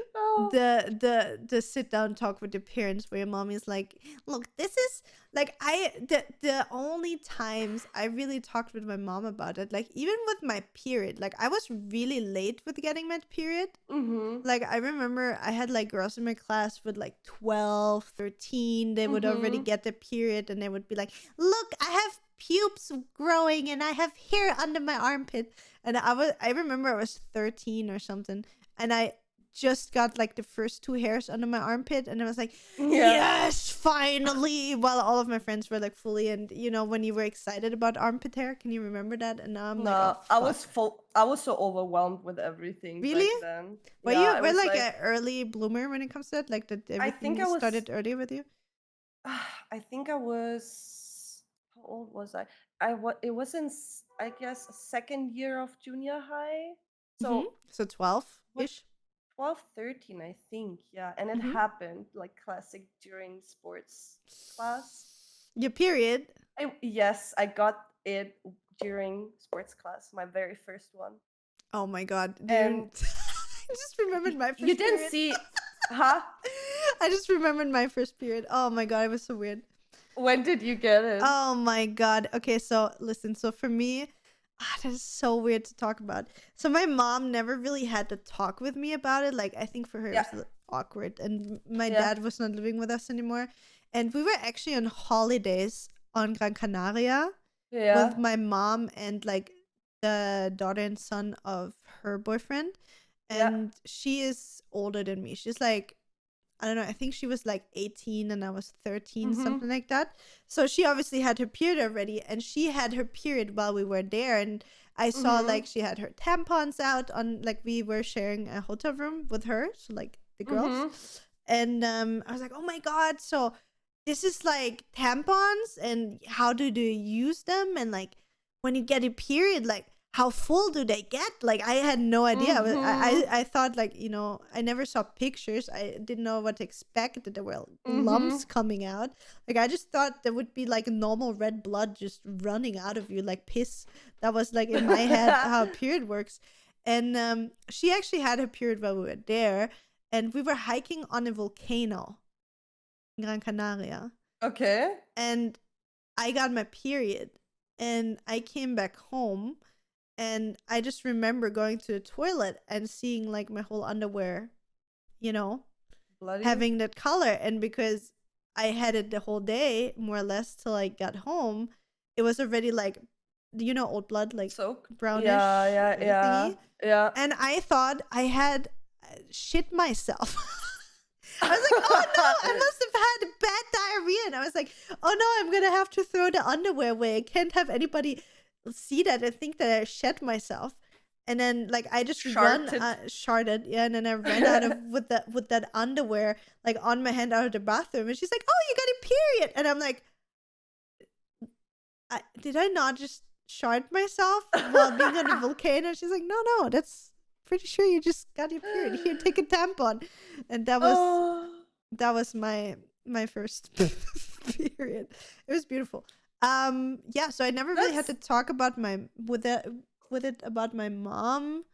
S1: the sit down talk with your parents, where your mom is like, look, this is like, the only times I really talked with my mom about it, like even with my period, like I was really late with getting my period. Like I remember I had like girls in my class with like 12, 13, they would already get the period, and they would be like, look, I have pubes growing and I have hair under my armpit. And I remember I was 13 or something, and I just got like the first 2 hairs under my armpit, and I was like, yes, finally, while all of my friends were like fully, and you know, when you were excited about armpit hair, can you remember that? And now I'm like, oh,
S2: I was so overwhelmed with everything.
S1: Really?
S2: Back then.
S1: Were you like an early bloomer when it comes to it? Like that everything started early with you?
S2: I think I was, how old was I? It was in, I guess, second year of junior high. So
S1: 12-ish.
S2: 12, 13, I think. Yeah. And it happened like classic during sports class.
S1: Your period?
S2: Yes, I got it during sports class, my very first one.
S1: Oh my God. And I just remembered my first period.
S2: You didn't see, huh?
S1: I just remembered my first period. Oh my God, it was so weird.
S2: When did you get it?
S1: Oh my God. Okay, so listen. So for me, that is so weird to talk about. So my mom never really had to talk with me about it. Like, I think for her it was awkward. And my dad was not living with us anymore. And we were actually on holidays on Gran Canaria with my mom and like the daughter and son of her boyfriend. And she is older than me. She's like, I don't know, I think she was like 18 and I was 13, something like that. So she obviously had her period already, and she had her period while we were there. And I saw like she had her tampons out on, like, we were sharing a hotel room with her, so like the girls. And I was like, oh my God, so this is like tampons, and how do you use them? And like when you get a period, like how full do they get? Like I had no idea. I thought, like, you know, I never saw pictures. I didn't know what to expect, that there were lumps coming out. Like I just thought there would be like normal red blood just running out of you like piss. That was like in my head how a period works. And she actually had her period while we were there, and we were hiking on a volcano in Gran Canaria.
S2: Okay.
S1: And I got my period, and I came back home. And I just remember going to the toilet and seeing like my whole underwear, you know, bloody, having that color. And because I had it the whole day, more or less, till I got home, it was already like, you know, old blood, like brownish.
S2: Yeah.
S1: And I thought I had shit myself. I was like, oh no, I must have had bad diarrhea. And I was like, oh no, I'm going to have to throw the underwear away. I can't have anybody see that and think that I shed myself. And then like I just sharted, and then I ran out of with that underwear like on my hand out of the bathroom, and she's like, oh, you got a period. And I'm like, did I not just shard myself while being on a volcano? She's like, no, that's pretty sure you just got your period. Here, take a tampon. And that was my first period. It was beautiful. So I never really had to talk about about my mom.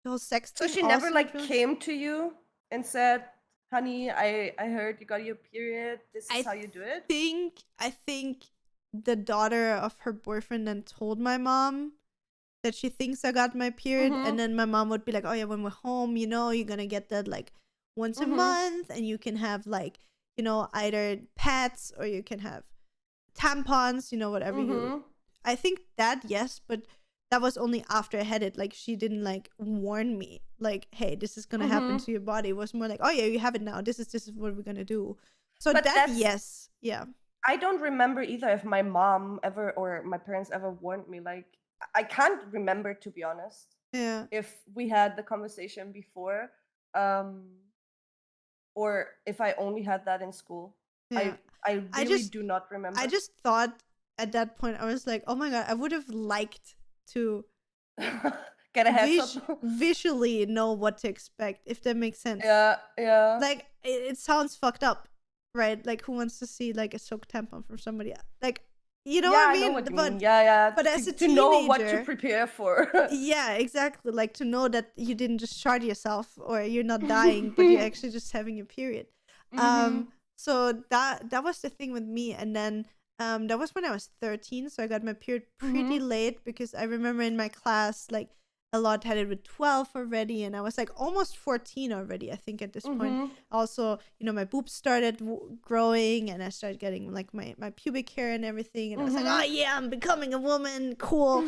S1: The whole sex thing.
S2: So she never like came to you and said, honey, I heard you got your period, this is how you do it?
S1: I think the daughter of her boyfriend then told my mom that she thinks I got my period, and then my mom would be like, oh yeah, when we're home, you know, you're gonna get that like once a month, and you can have like, you know, either pads or you can have tampons, you know, whatever you. I think that, yes, but that was only after I had it. Like she didn't like warn me like, hey, this is gonna happen to your body. It was more like, oh yeah, you have it now, this is what we're gonna do. So but that, yes, yeah.
S2: I don't remember either if my mom ever or my parents ever warned me. Like I can't remember, to be honest, if we had the conversation before, or if I only had that in school. I really do not remember.
S1: I just thought at that point, I was like, oh my God, I would have liked to
S2: get a heads up.
S1: Visually know what to expect, if that makes sense.
S2: Yeah.
S1: Like, it sounds fucked up, right? Like, who wants to see like a soaked tampon from somebody else? Like, you know
S2: Yeah,
S1: what I
S2: I know
S1: mean?
S2: what you
S1: But
S2: mean. Yeah.
S1: but as a
S2: To know what to
S1: teenager,
S2: prepare for.
S1: yeah, exactly. Like to know that you didn't just shard yourself or you're not dying, but you're actually just having a period.
S2: Mm-hmm.
S1: So that was the thing with me. And then that was when I was 13, so I got my period pretty
S2: Mm-hmm.
S1: late because I remember in my class like a lot had it with 12 already, and I was like almost 14 already, I think, at this point.
S2: Mm-hmm.
S1: Also, my boobs started growing, and I started getting like my pubic hair and everything, and I was like, oh yeah, I'm becoming a woman, cool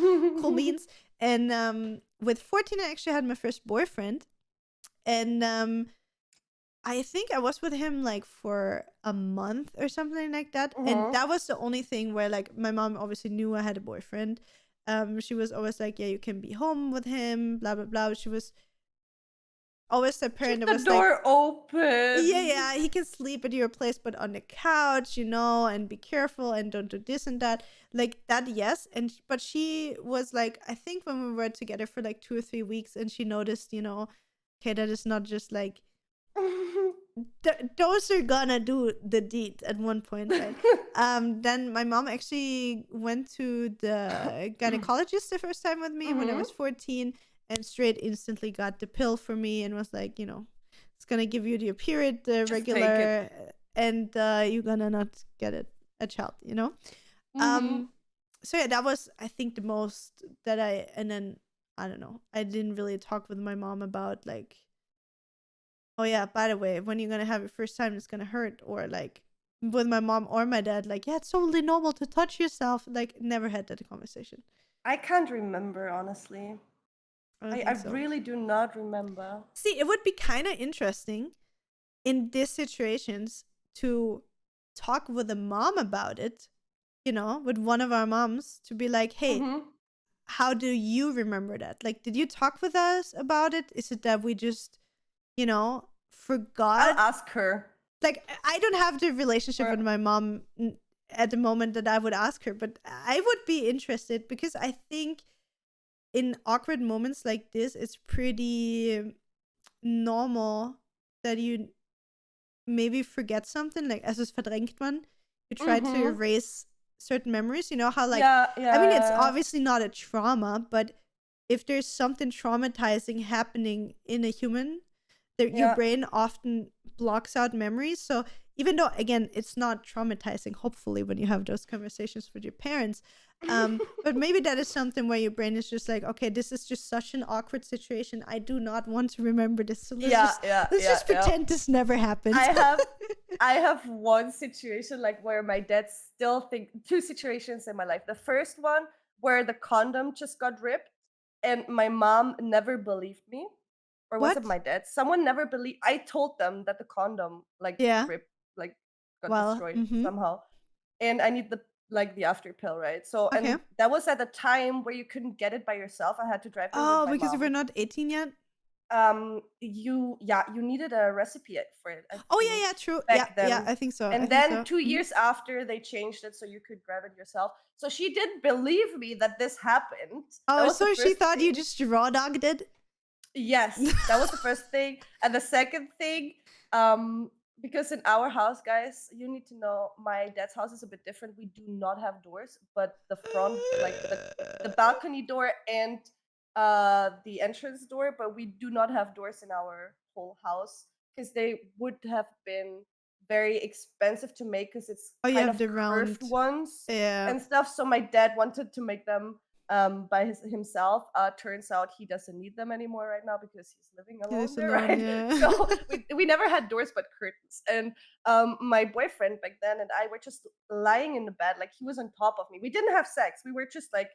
S1: beans. And with 14 I actually had my first boyfriend, and I think I was with him like for a month or something like that. And
S2: Mm-hmm.
S1: that was the only thing where like my mom obviously knew I had a boyfriend. She was always like, yeah, you can be home with him, blah blah blah. She was always the parent
S2: Keep
S1: that
S2: the
S1: was like,
S2: door
S1: yeah,
S2: open.
S1: yeah, he can sleep at your place, but on the couch, and be careful and don't do this and that. Like that, yes. But she was like, I think when we were together for like 2 or 3 weeks, and she noticed, okay, that is not just like those are gonna do the deed at one point, right? Then my mom actually went to the gynecologist the first time with me when I
S2: Mm-hmm.
S1: was 14, and straight instantly got the pill for me and was like, it's gonna give you your period
S2: Just take it.
S1: regular, and you're gonna not get a child.
S2: Mm-hmm.
S1: So yeah, that was, I think, the most that and then I don't know, I didn't really talk with my mom about like, oh yeah, by the way, when you're gonna have your first time, it's gonna hurt, or like with my mom or my dad, like, yeah, it's totally normal to touch yourself. Like, never had that conversation.
S2: I can't remember, honestly.
S1: I don't
S2: I
S1: think so.
S2: really do not remember.
S1: See, it would be kind of interesting in these situations to talk with a mom about it, with one of our moms, to be like, hey,
S2: Mm-hmm.
S1: how do you remember that? Like, did you talk with us about it? Is it that we just,
S2: I'll
S1: forgot?
S2: ask her.
S1: Like, I don't have the relationship
S2: Or
S1: with my mom at the moment that I would ask her, but I would be interested because I think in awkward moments like this, it's pretty normal that you maybe forget something. Like, as es verdrängt man, you try to
S2: mm-hmm.
S1: erase certain memories. You know how, like,
S2: Yeah,
S1: I mean, it's
S2: yeah.
S1: obviously not a trauma, but if there's something traumatizing happening in a human, your
S2: Yeah.
S1: brain often blocks out memories. So even though, again, it's not traumatizing, hopefully, when you have those conversations with your parents, but maybe that is something where your brain is just like, okay, this is just such an awkward situation. I do not want to remember this. So let's just
S2: Yeah.
S1: pretend this never happened.
S2: I have one situation like where my dad still think two situations in my life. The first one where the condom just got ripped and my mom never believed me. Or was it
S1: What?
S2: my dad? Someone never believed. I told them that the condom like
S1: Yeah.
S2: ripped, like got
S1: Well,
S2: destroyed somehow. And I need the after pill, right? So
S1: okay.
S2: and that was at a time where you couldn't get it by yourself. I had to drive there with
S1: Oh,
S2: my
S1: because you were
S2: mom.
S1: not 18 yet?
S2: You needed a recipe for it, I
S1: Oh,
S2: think,
S1: yeah, true. Yeah,
S2: back
S1: yeah,
S2: then.
S1: I think so. I
S2: And
S1: think
S2: then
S1: so.
S2: 2 years after they changed it so you could grab it yourself. So she didn't believe me that this happened. That
S1: Oh,
S2: was the
S1: so she
S2: first
S1: thought you
S2: thing.
S1: just raw dogged it?
S2: Yes, that was the first thing. And the second thing, because in our house, guys, you need to know my dad's house is a bit different. We do not have doors, but the front, like the balcony door and the entrance door, but we do not have doors in our whole house because they would have been very expensive to make because it's
S1: Oh, you
S2: kind
S1: have
S2: of
S1: the
S2: curved
S1: round.
S2: ones
S1: Yeah.
S2: and stuff. So my dad wanted to make them by himself. Turns out he doesn't need them anymore right now because he's living
S1: He
S2: alone
S1: lives
S2: there,
S1: alone,
S2: right?
S1: yeah.
S2: So we never had doors but curtains. And my boyfriend back then and I were just lying in the bed, like he was on top of me. We didn't have sex. We were just like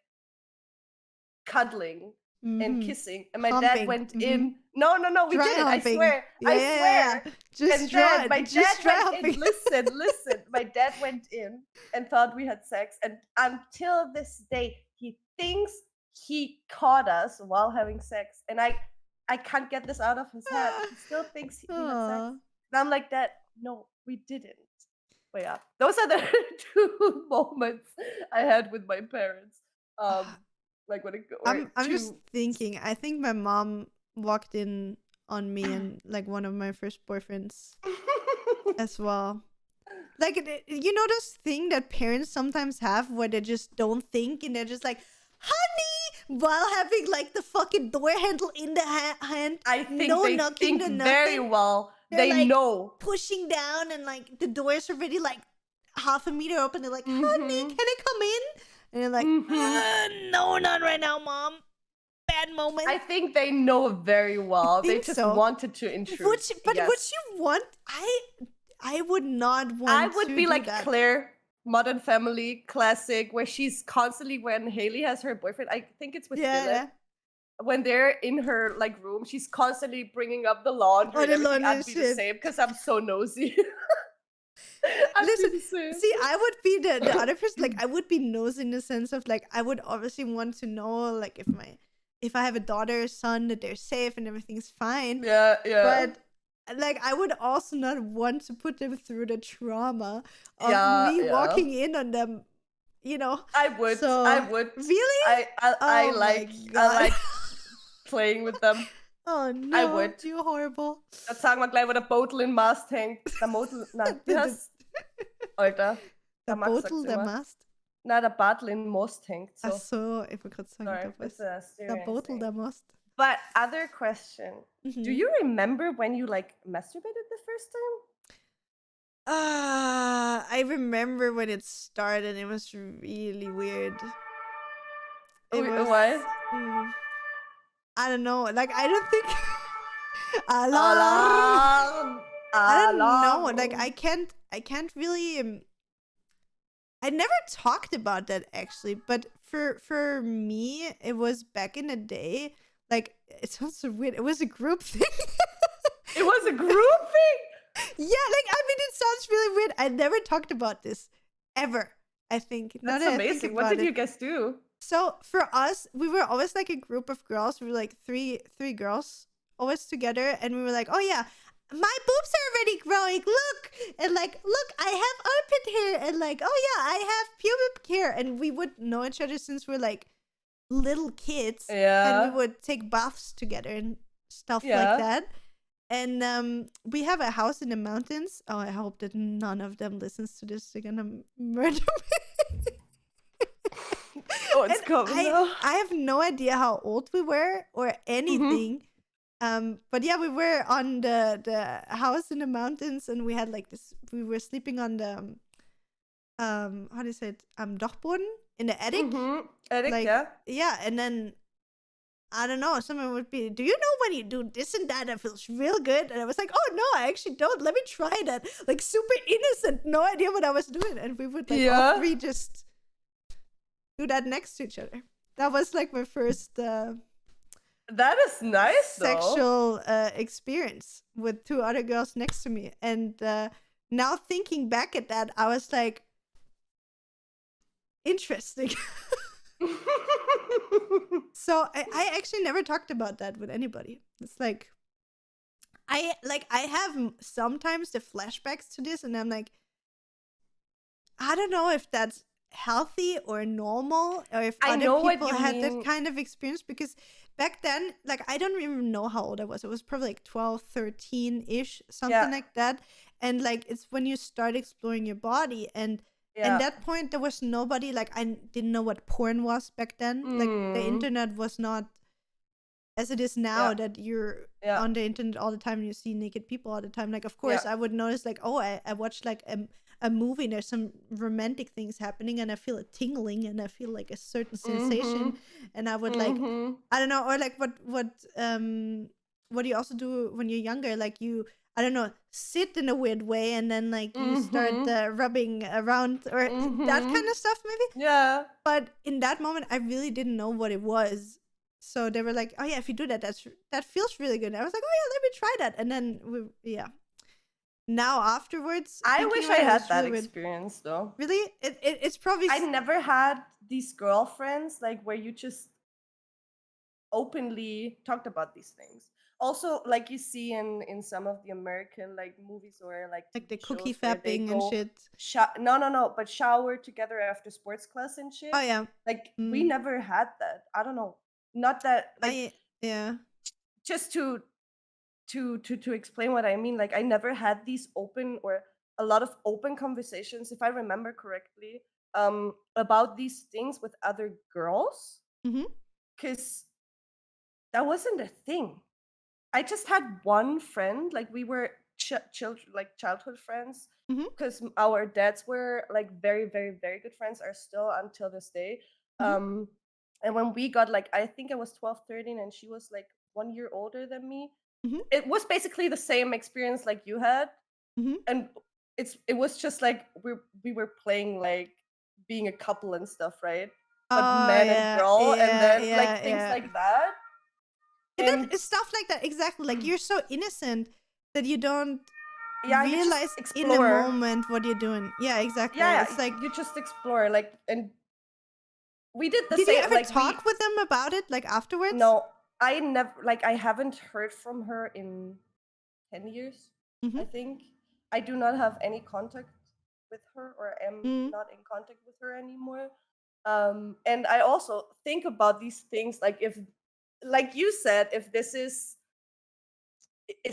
S2: cuddling and kissing. And my dad
S1: Humping.
S2: went in. No, we
S1: Dry
S2: didn't. I
S1: humping.
S2: swear.
S1: Yeah,
S2: I
S1: yeah,
S2: swear.
S1: yeah. Just
S2: And then my dad
S1: just dry
S2: went in.
S1: humping.
S2: Listen. My dad went in and thought we had sex. And until this day, he thinks he caught us while having sex. And I can't get this out of his head. He still thinks we had sex.
S1: Aw.
S2: And I'm like, Dad, no, we didn't. But yeah, those are the two moments I had with my parents. Like when it or
S1: I'm just
S2: two.
S1: thinking. I think my mom walked in on me and like one of my first boyfriends as well. Like, you know this thing that parents sometimes have where they just don't think and they're just like, honey, while having like the fucking door handle in the hand,
S2: I think
S1: no
S2: they
S1: knocking,
S2: think
S1: no
S2: very
S1: nothing.
S2: well.
S1: They're
S2: They
S1: like
S2: know.
S1: pushing down and like the door is already like half a meter open. They're like, honey, can I come in? And you're like, no, not right now, mom. Bad moment.
S2: I think they know very well. They
S1: think
S2: just
S1: so.
S2: wanted to intrude.
S1: Would
S2: Yes.
S1: you want? I would not want.
S2: I would
S1: to
S2: be
S1: do
S2: like
S1: that.
S2: Claire, Modern Family classic, where she's constantly, when Haley has her boyfriend, I think it's with Philip. When they're in her like room, she's constantly bringing up the laundry and everything. I'd be the same because I'm so nosy.
S1: Listen, see, I would be the other person. Like, I would be nosy in the sense of like, I would obviously want to know like if I have a daughter or son that they're safe and everything's fine.
S2: Yeah.
S1: But like, I would also not want to put them through the trauma of me walking in on them. You know,
S2: I would.
S1: So,
S2: I would.
S1: Really?
S2: I like playing with them.
S1: Oh no,
S2: I would.
S1: You're horrible.
S2: Dat sagen wir gleich, wo der Botel in Mast hängt. Der Motel, nein, wie heißt? Alter.
S1: Der Botel, der Mast?
S2: Nein, der Bartel in Most hängt. So.
S1: Ach so, ich wollte gerade sagen, der Botel, der Mast.
S2: But other question. Do you remember when you like masturbated the first time?
S1: I remember when it started. It was really weird.
S2: Why?
S1: I don't know. Like, I don't think.
S2: Alarm.
S1: I don't know. Like, I can't really. I never talked about that actually, but for me, it was back in the day. Like, it sounds so weird. It was a group thing.
S2: It was a group thing?
S1: Yeah, like, I mean, it sounds really weird. I never talked about this ever, I think.
S2: That's amazing. What did you guys do?
S1: So for us, we were always like a group of girls. We were like three girls always together, and we were like, oh yeah, my boobs are already growing. Look, and like, look, I have armpit hair, and like, oh yeah, I have pubic hair, and we would know each other since we're like little kids, and we would take baths together and stuff like that. And we have a house in the mountains. Oh, I hope that none of them listens to this. They're gonna murder me.
S2: Oh, it's coming now.
S1: I have no idea how old we were or anything. But yeah, we were on the house in the mountains, and we had like this. We were sleeping on the how do you say it? Dachboden in the attic.
S2: Attic,
S1: like,
S2: yeah.
S1: And then I don't know. Someone would be, do you know when you do this and that, it feels real good? And I was like, oh no, I actually don't. Let me try that. Like, super innocent, no idea what I was doing, and we would like all three just do that next to each other. That was like my first
S2: that is nice
S1: sexual experience with two other girls next to me. And now thinking back at that, I was like, interesting. So I actually never talked about that with anybody. It's like I have sometimes the flashbacks to this, and I'm like, I don't know if that's healthy or normal, or if other people had that kind of experience, because back then, like, I don't even know how old I was. It was probably like 12, 13-ish, something like that. And like, it's when you start exploring your body, and at that point there was nobody, like, I didn't know what porn was back then. Like, the internet was not as it is now, that you're on the internet all the time and you see naked people all the time. Like, of course I would notice, like, oh, I watched like a movie and there's some romantic things happening and I feel a tingling and I feel like a certain sensation, and I would like, I don't know, or like what you also do when you're younger, like, you, I don't know, sit in a weird way and then like you start rubbing around or that kind of stuff maybe. But in that moment I really didn't know what it was. So they were like, oh yeah, if you do that, that feels really good. And I was like, oh yeah, let me try that. And then now afterwards,
S2: I wish I had that experience though.
S1: Really? It's probably,
S2: I never had these girlfriends like where you just openly talked about these things. Also, like you see in some of the American like movies or like
S1: the cookie fapping and shit.
S2: No, but shower together after sports class and shit.
S1: Oh yeah.
S2: Like we never had that. I don't know. Not that, like, just to explain what I mean, like, I never had these open, or a lot of open conversations, if I remember correctly, about these things with other girls,
S1: Mm-hmm.
S2: because that wasn't a thing. I just had one friend, like we were children, like childhood friends,
S1: Mm-hmm.
S2: because our dads were like very, very, very good friends, are still until this day.
S1: Mm-hmm.
S2: And when we got like, I think I was 12, 13, and she was like 1 year older than me.
S1: Mm-hmm.
S2: It was basically the same experience like you had,
S1: Mm-hmm.
S2: and it was just like we were playing like being a couple and stuff, right? But
S1: Oh
S2: man and
S1: yeah,
S2: girl, and
S1: yeah,
S2: then like
S1: yeah,
S2: things
S1: yeah.
S2: like that. And
S1: It's stuff like that, exactly. Like you're so innocent that you don't
S2: yeah, you just
S1: realize in the
S2: explore.
S1: moment what you're doing. Yeah, exactly.
S2: Yeah,
S1: It's like,
S2: you just explore, like, and we did the
S1: did you
S2: same.
S1: ever
S2: Like we
S1: talk with them about it, like afterwards?
S2: no, I never, like, I haven't heard from her in 10 years.
S1: Mm-hmm.
S2: I think I do not have any contact with her, or am
S1: Mm-hmm.
S2: not in contact with her anymore. And I also think about these things, like, if, like you said, if this is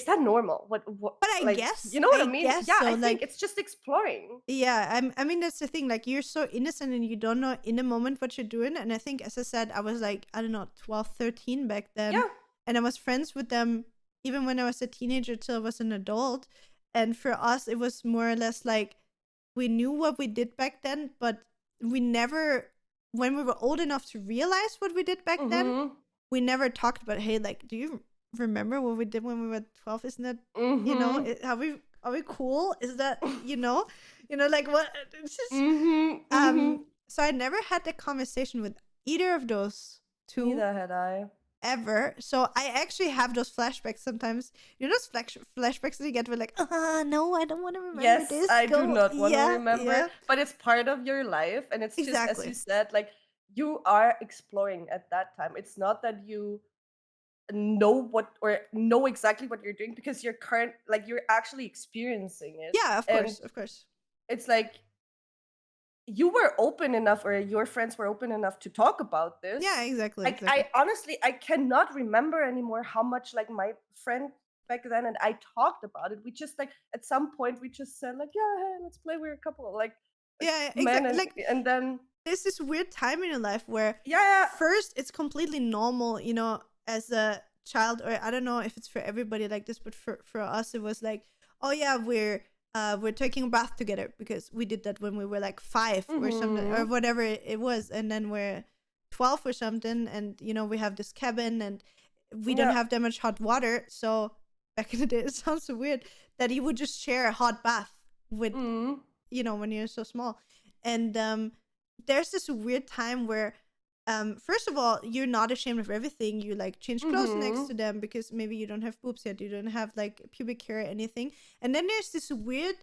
S2: that normal? What,
S1: But
S2: like, you know what I
S1: I
S2: mean?
S1: guess
S2: Yeah,
S1: so.
S2: I think
S1: Like,
S2: it's just exploring.
S1: yeah, I mean that's the thing. Like you're so innocent and you don't know in the moment what you're doing. And I think, as I said, I was like, I don't know, 12, 13 back then,
S2: Yeah.
S1: and I was friends with them even when I was a teenager till I was an adult. And for us, it was more or less like we knew what we did back then, but we never, when we were old enough to realize what we did back then,
S2: Mm-hmm.
S1: we never talked about, hey, like, do you remember what we did when we were 12? Isn't that,
S2: Mm-hmm.
S1: are we cool? Is that, like what? It's just,
S2: Mm-hmm. Mm-hmm.
S1: so I never had the conversation with either of those two
S2: Neither had I.
S1: ever. So I actually have those flashbacks sometimes. You know those flashbacks that you get where like, no, I don't want to remember
S2: Yes,
S1: this.
S2: I do
S1: Go,
S2: not want to
S1: yeah,
S2: remember,
S1: yeah,
S2: but it's part of your life, and it's just as you
S1: exactly.
S2: said, like, you are exploring at that time. It's not that you know what, or know exactly what you're doing, because you're like, you're actually experiencing it.
S1: Yeah, of
S2: And
S1: course, of course.
S2: it's like, you were open enough, or your friends were open enough to talk about
S1: Yeah,
S2: this.
S1: exactly,
S2: Like,
S1: exactly.
S2: I honestly, I cannot remember anymore how much, like, my friend back then and I talked about it. We just, like, at some point we just said, like, yeah, hey, let's play, we're a couple, like
S1: Yeah,
S2: men,
S1: exactly. Like
S2: and then
S1: there's this weird time in your life where
S2: yeah,
S1: first it's completely normal, as a child, or I don't know if it's for everybody like this, but for us it was like, oh yeah, we're taking a bath together because we did that when we were like 5 or something, or
S2: mm-hmm,
S1: whatever it was, and then we're 12 or something, and we have this cabin and we don't
S2: yeah,
S1: have that much hot water. So back in the day, it sounds so weird that you would just share a hot bath with,
S2: mm,
S1: when you're so small. And there's this weird time where first of all, you're not ashamed of everything. You like change clothes next
S2: mm-hmm,
S1: to them because maybe you don't have boobs yet, you don't have like pubic hair or anything. And then there's this weird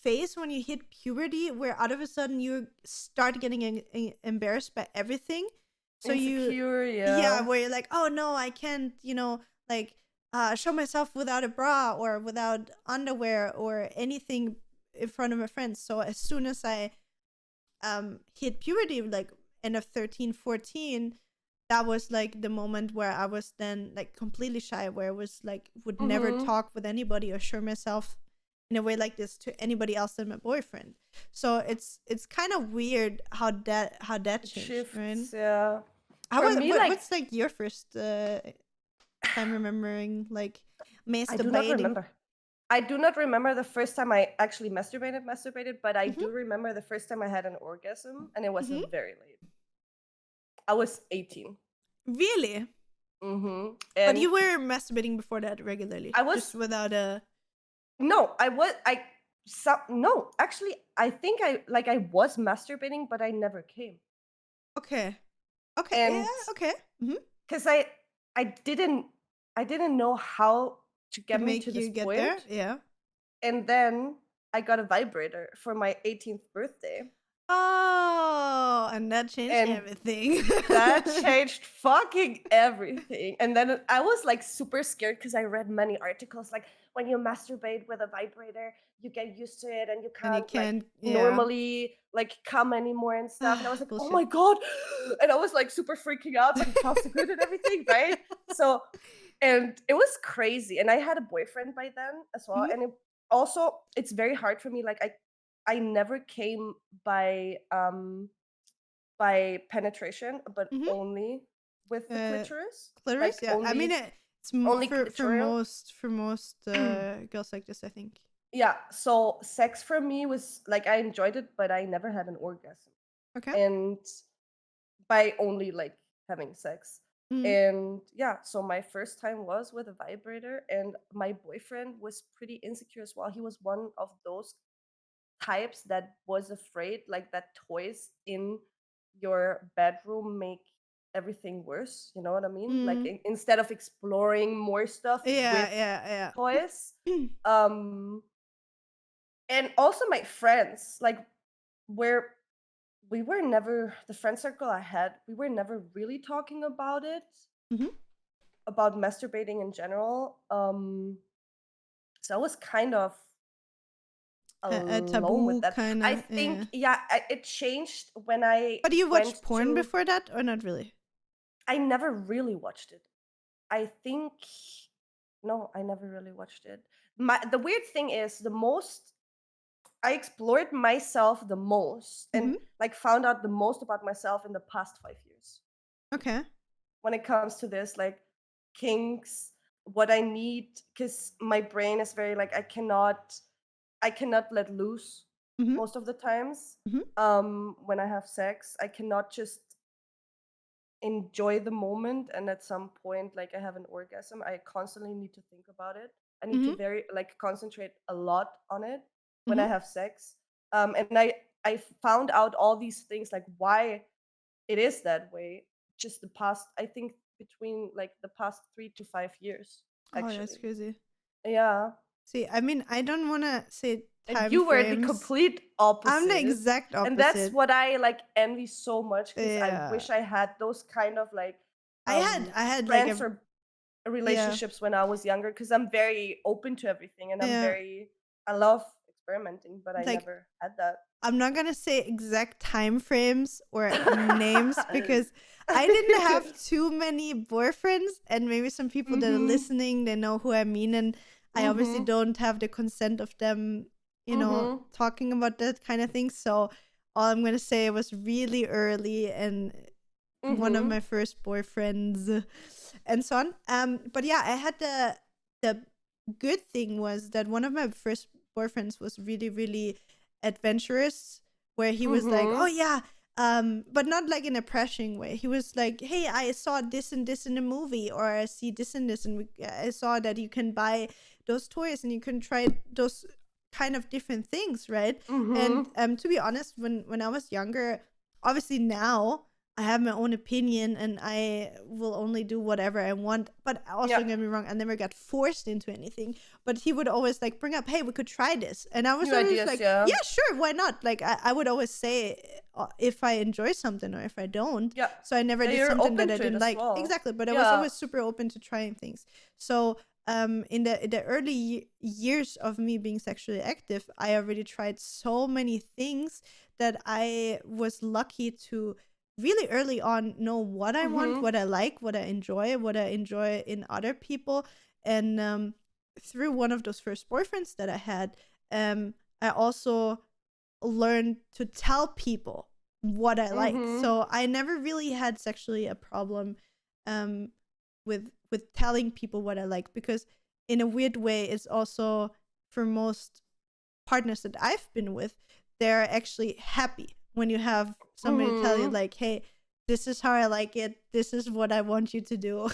S1: phase when you hit puberty where out of a sudden you start getting embarrassed by everything. So
S2: insecure,
S1: yeah,
S2: yeah,
S1: where you're like, oh no, I can't, like show myself without a bra or without underwear or anything in front of my friends. So as soon as I hit puberty, like end of 13, 14, that was like the moment where I was then like completely shy, where I was like would never
S2: mm-hmm,
S1: talk with anybody or show myself in a way like this to anybody else than my boyfriend. So it's kind of weird how that
S2: it
S1: changed, right?
S2: shifts, yeah.
S1: How
S2: For
S1: was
S2: me, like,
S1: what's like your first time remembering like
S2: I do not
S1: masturbating?
S2: remember. I do not remember the first time I actually masturbated, but I
S1: Mm-hmm.
S2: do remember the first time I had an orgasm, and it was
S1: Mm-hmm.
S2: very late. I was 18.
S1: Really?
S2: Mm-hmm.
S1: But
S2: And
S1: you were masturbating before that regularly,
S2: I
S1: just
S2: was
S1: without a.
S2: no, I was I no, actually, I think I was masturbating, but I never came.
S1: Okay. Okay. Yeah.
S2: And
S1: Okay. Mm-hmm.
S2: because I didn't I didn't know how to
S1: To
S2: get me to
S1: make
S2: this
S1: you get there.
S2: point.
S1: Yeah.
S2: And then I got a vibrator for my 18th birthday.
S1: Oh, and that changed
S2: And
S1: everything.
S2: that changed fucking everything. And then I was like super scared because I read many articles like, when you masturbate with a vibrator, you get used to it and you
S1: And you
S2: can't like
S1: can't. Yeah.
S2: normally like come anymore and stuff. And I was like, oh
S1: Bullshit.
S2: my God. And I was like super freaking out, but it felt so good and everything, right? So, and it was crazy. And I had a boyfriend by then as well.
S1: Mhm.
S2: And also it's very hard for me. Like I never came by penetration, but
S1: Mm-hmm.
S2: only with the clitoris.
S1: Clitoris,
S2: Like
S1: yeah. I mean, it's
S2: only
S1: for
S2: clitoral.
S1: most girls like this, I think.
S2: Yeah, so sex for me was like I enjoyed it, but I never had an orgasm.
S1: Okay.
S2: And by only like having sex.
S1: Mm-hmm.
S2: And yeah, so my first time was with a vibrator, and my boyfriend was pretty insecure as well. He was one of those types that was afraid like that toys in your bedroom make everything worse, you know what I mean? Like instead of exploring more stuff with
S1: Yeah.
S2: toys. um and also my friends, like, where we were never, the friend circle I had, we were never really talking about it,
S1: Mm-hmm.
S2: about masturbating in general. So I was kind of
S1: A
S2: alone with
S1: taboo
S2: that.
S1: kind
S2: I
S1: of.
S2: think,
S1: Yeah.
S2: it changed when I
S1: But you
S2: went
S1: watched porn
S2: to.
S1: before that, or not really?
S2: I never really watched it. I think no, I never really watched it. The weird thing is, the most I explored myself the most, and
S1: Mm-hmm.
S2: like found out the most about myself in the past 5 years.
S1: Okay.
S2: When it comes to this, like, kinks, what I need, because my brain is very like, I cannot let loose
S1: Mm-hmm.
S2: most of the times.
S1: Mm-hmm.
S2: When I have sex, I cannot just enjoy the moment, and at some point, like, I have an orgasm, I constantly need to think about it. I need to
S1: Mm-hmm.
S2: very like concentrate a lot on it when I
S1: Mm-hmm.
S2: have sex. And I found out all these things, like why it is that way, just the past, I think, between like the past 3 to 5 years,
S1: Oh, that's
S2: actually.
S1: crazy.
S2: Yeah.
S1: See, I mean, I don't want to say
S2: And
S1: time
S2: you were the
S1: frames.
S2: complete
S1: I'm the
S2: opposite.
S1: exact
S2: And that's
S1: opposite.
S2: what I like envy so much, because I
S1: Yeah.
S2: wish I had those kind of like
S1: I had like
S2: friends
S1: a
S2: or
S1: yeah.
S2: relationships when I was younger, because I'm very open to everything, and
S1: Yeah.
S2: I love experimenting, but I
S1: Like,
S2: never had that.
S1: I'm not gonna say exact time frames or names because I didn't have too many boyfriends, and maybe some people that are
S2: Mhm.
S1: listening, they know who I mean, and I obviously
S2: Mhm.
S1: don't have the consent of them,
S2: Mhm.
S1: talking about that kind of thing. So all I'm gonna say was really early and one of
S2: Mhm.
S1: my first boyfriends and so on. But yeah, I had the good thing was that one of my first boyfriends was really, really adventurous, where he was like, oh
S2: Mhm.
S1: yeah, but not like in a pressuring way. He was like, hey, I saw this and this in a movie, or I see this and this, and I saw that you can buy those toys and you can try those kind of different things, right? And
S2: Mhm.
S1: to be honest, when I was younger, obviously now I have my own opinion and I will only do whatever I want. But also,
S2: Yeah.
S1: don't get me wrong, I never got forced into anything. But he would always like bring up, hey, we could try this. And I was
S2: New
S1: always
S2: ideas,
S1: like,
S2: yeah.
S1: yeah, sure, why not? Like, I would always say if I enjoy something or if I don't.
S2: Yeah.
S1: So I never
S2: Yeah,
S1: did
S2: you're
S1: something
S2: open
S1: that I
S2: to it
S1: didn't
S2: as
S1: like.
S2: well.
S1: Exactly. But I was
S2: Yeah.
S1: always super open to trying things. So in the early years of me being sexually active, I already tried so many things that I was lucky to really early on know what I want,
S2: Mhm.
S1: what I like, what I enjoy in other people. And through one of those first boyfriends that I had, I also learned to tell people what I like.
S2: Mhm.
S1: So I never really had sexually a problem um, with telling people what I like, because in a weird way, it's also for most partners that I've been with, they're actually happy when you have somebody tell you
S2: Mhm.
S1: like, hey, this is how I like it, this is what I want you to do.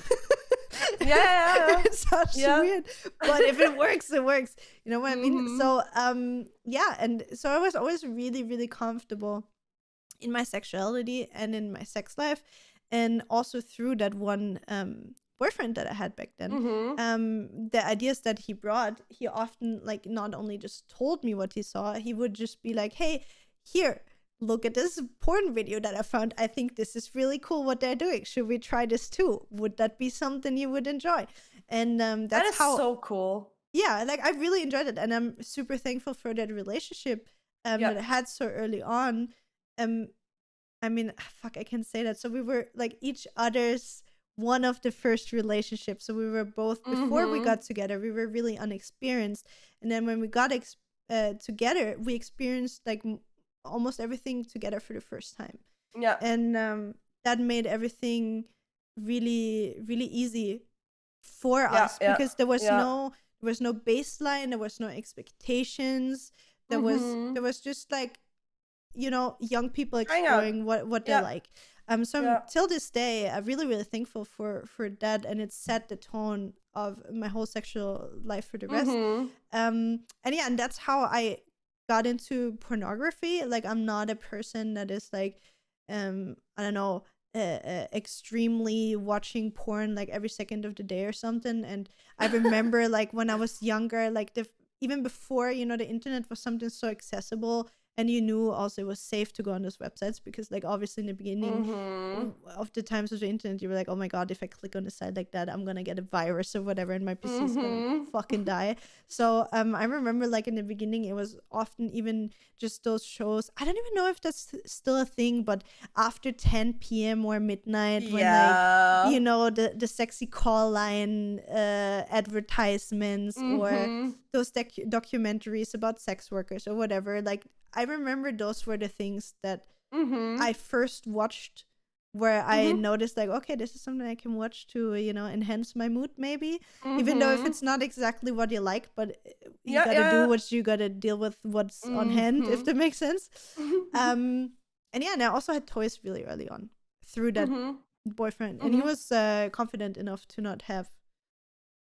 S2: Yeah.
S1: It sounds
S2: Yeah.
S1: weird, but if it works, it works. You know what I mean?
S2: Mhm.
S1: So yeah, and so I was always really, really comfortable in my sexuality and in my sex life, and also through that one boyfriend that I had back then.
S2: Mhm.
S1: The ideas that he brought, he often like not only just told me what he saw, he would just be like, hey, here, look at this porn video that I found, I think this is really cool what they're doing, should we try this too, would that be something you would enjoy? And
S2: That
S1: that's
S2: is
S1: how,
S2: so cool.
S1: yeah, like I really enjoyed it, and I'm super thankful for that relationship
S2: Yeah.
S1: that I had so early on. um I mean, fuck, I can say that. So we were like each other's one of the first relationships. So we were both, before we
S2: Mm-hmm.
S1: got together, we were really unexperienced. And then when we got together, we experienced like almost everything together for the first time.
S2: Yeah.
S1: And that made everything really, really easy for
S2: Yeah.
S1: us,
S2: Yeah.
S1: because there was
S2: Yeah.
S1: no baseline, there was no expectations,
S2: Mm-hmm.
S1: there was just like, young people
S2: Trying out.
S1: exploring what they
S2: Yeah.
S1: like. So I'm,
S2: Yeah.
S1: till this day, I'm really, really thankful for that, and it set the tone of my whole sexual life for the rest.
S2: Mm-hmm.
S1: And yeah, and that's how I got into pornography. Like, I'm not a person that is like, I don't know, extremely watching porn like every second of the day or something. And I remember like when I was younger, like even before, the internet was something so accessible, and you knew also it was safe to go on those websites, because like obviously in the beginning
S2: Mm-hmm.
S1: of the times of the internet, you were like, oh my god, if I click on a site like that, I'm gonna get a virus or whatever, and my PC is gonna
S2: Mm-hmm.
S1: fucking die. So I remember like in the beginning, it was often even just those shows. I don't even know if that's still a thing, but after 10 p.m. or midnight, when like,
S2: Yeah.
S1: the sexy call line advertisements, or
S2: Mm-hmm.
S1: those documentaries about sex workers or whatever. Like, I remember those were the things that
S2: Mm-hmm.
S1: I first watched, where I
S2: Mm-hmm.
S1: noticed like, okay, this is something I can watch to, enhance my mood, maybe. Even though if
S2: Mm-hmm.
S1: it's not exactly what you like, but you
S2: Yeah.
S1: gotta do
S2: Yeah.
S1: what you gotta deal with, what's on hand, if
S2: Mm-hmm.
S1: that makes sense.
S2: Mm-hmm.
S1: And yeah, and I also had toys really early on through that
S2: Mm-hmm.
S1: boyfriend, and he
S2: Mm-hmm.
S1: was confident enough to not have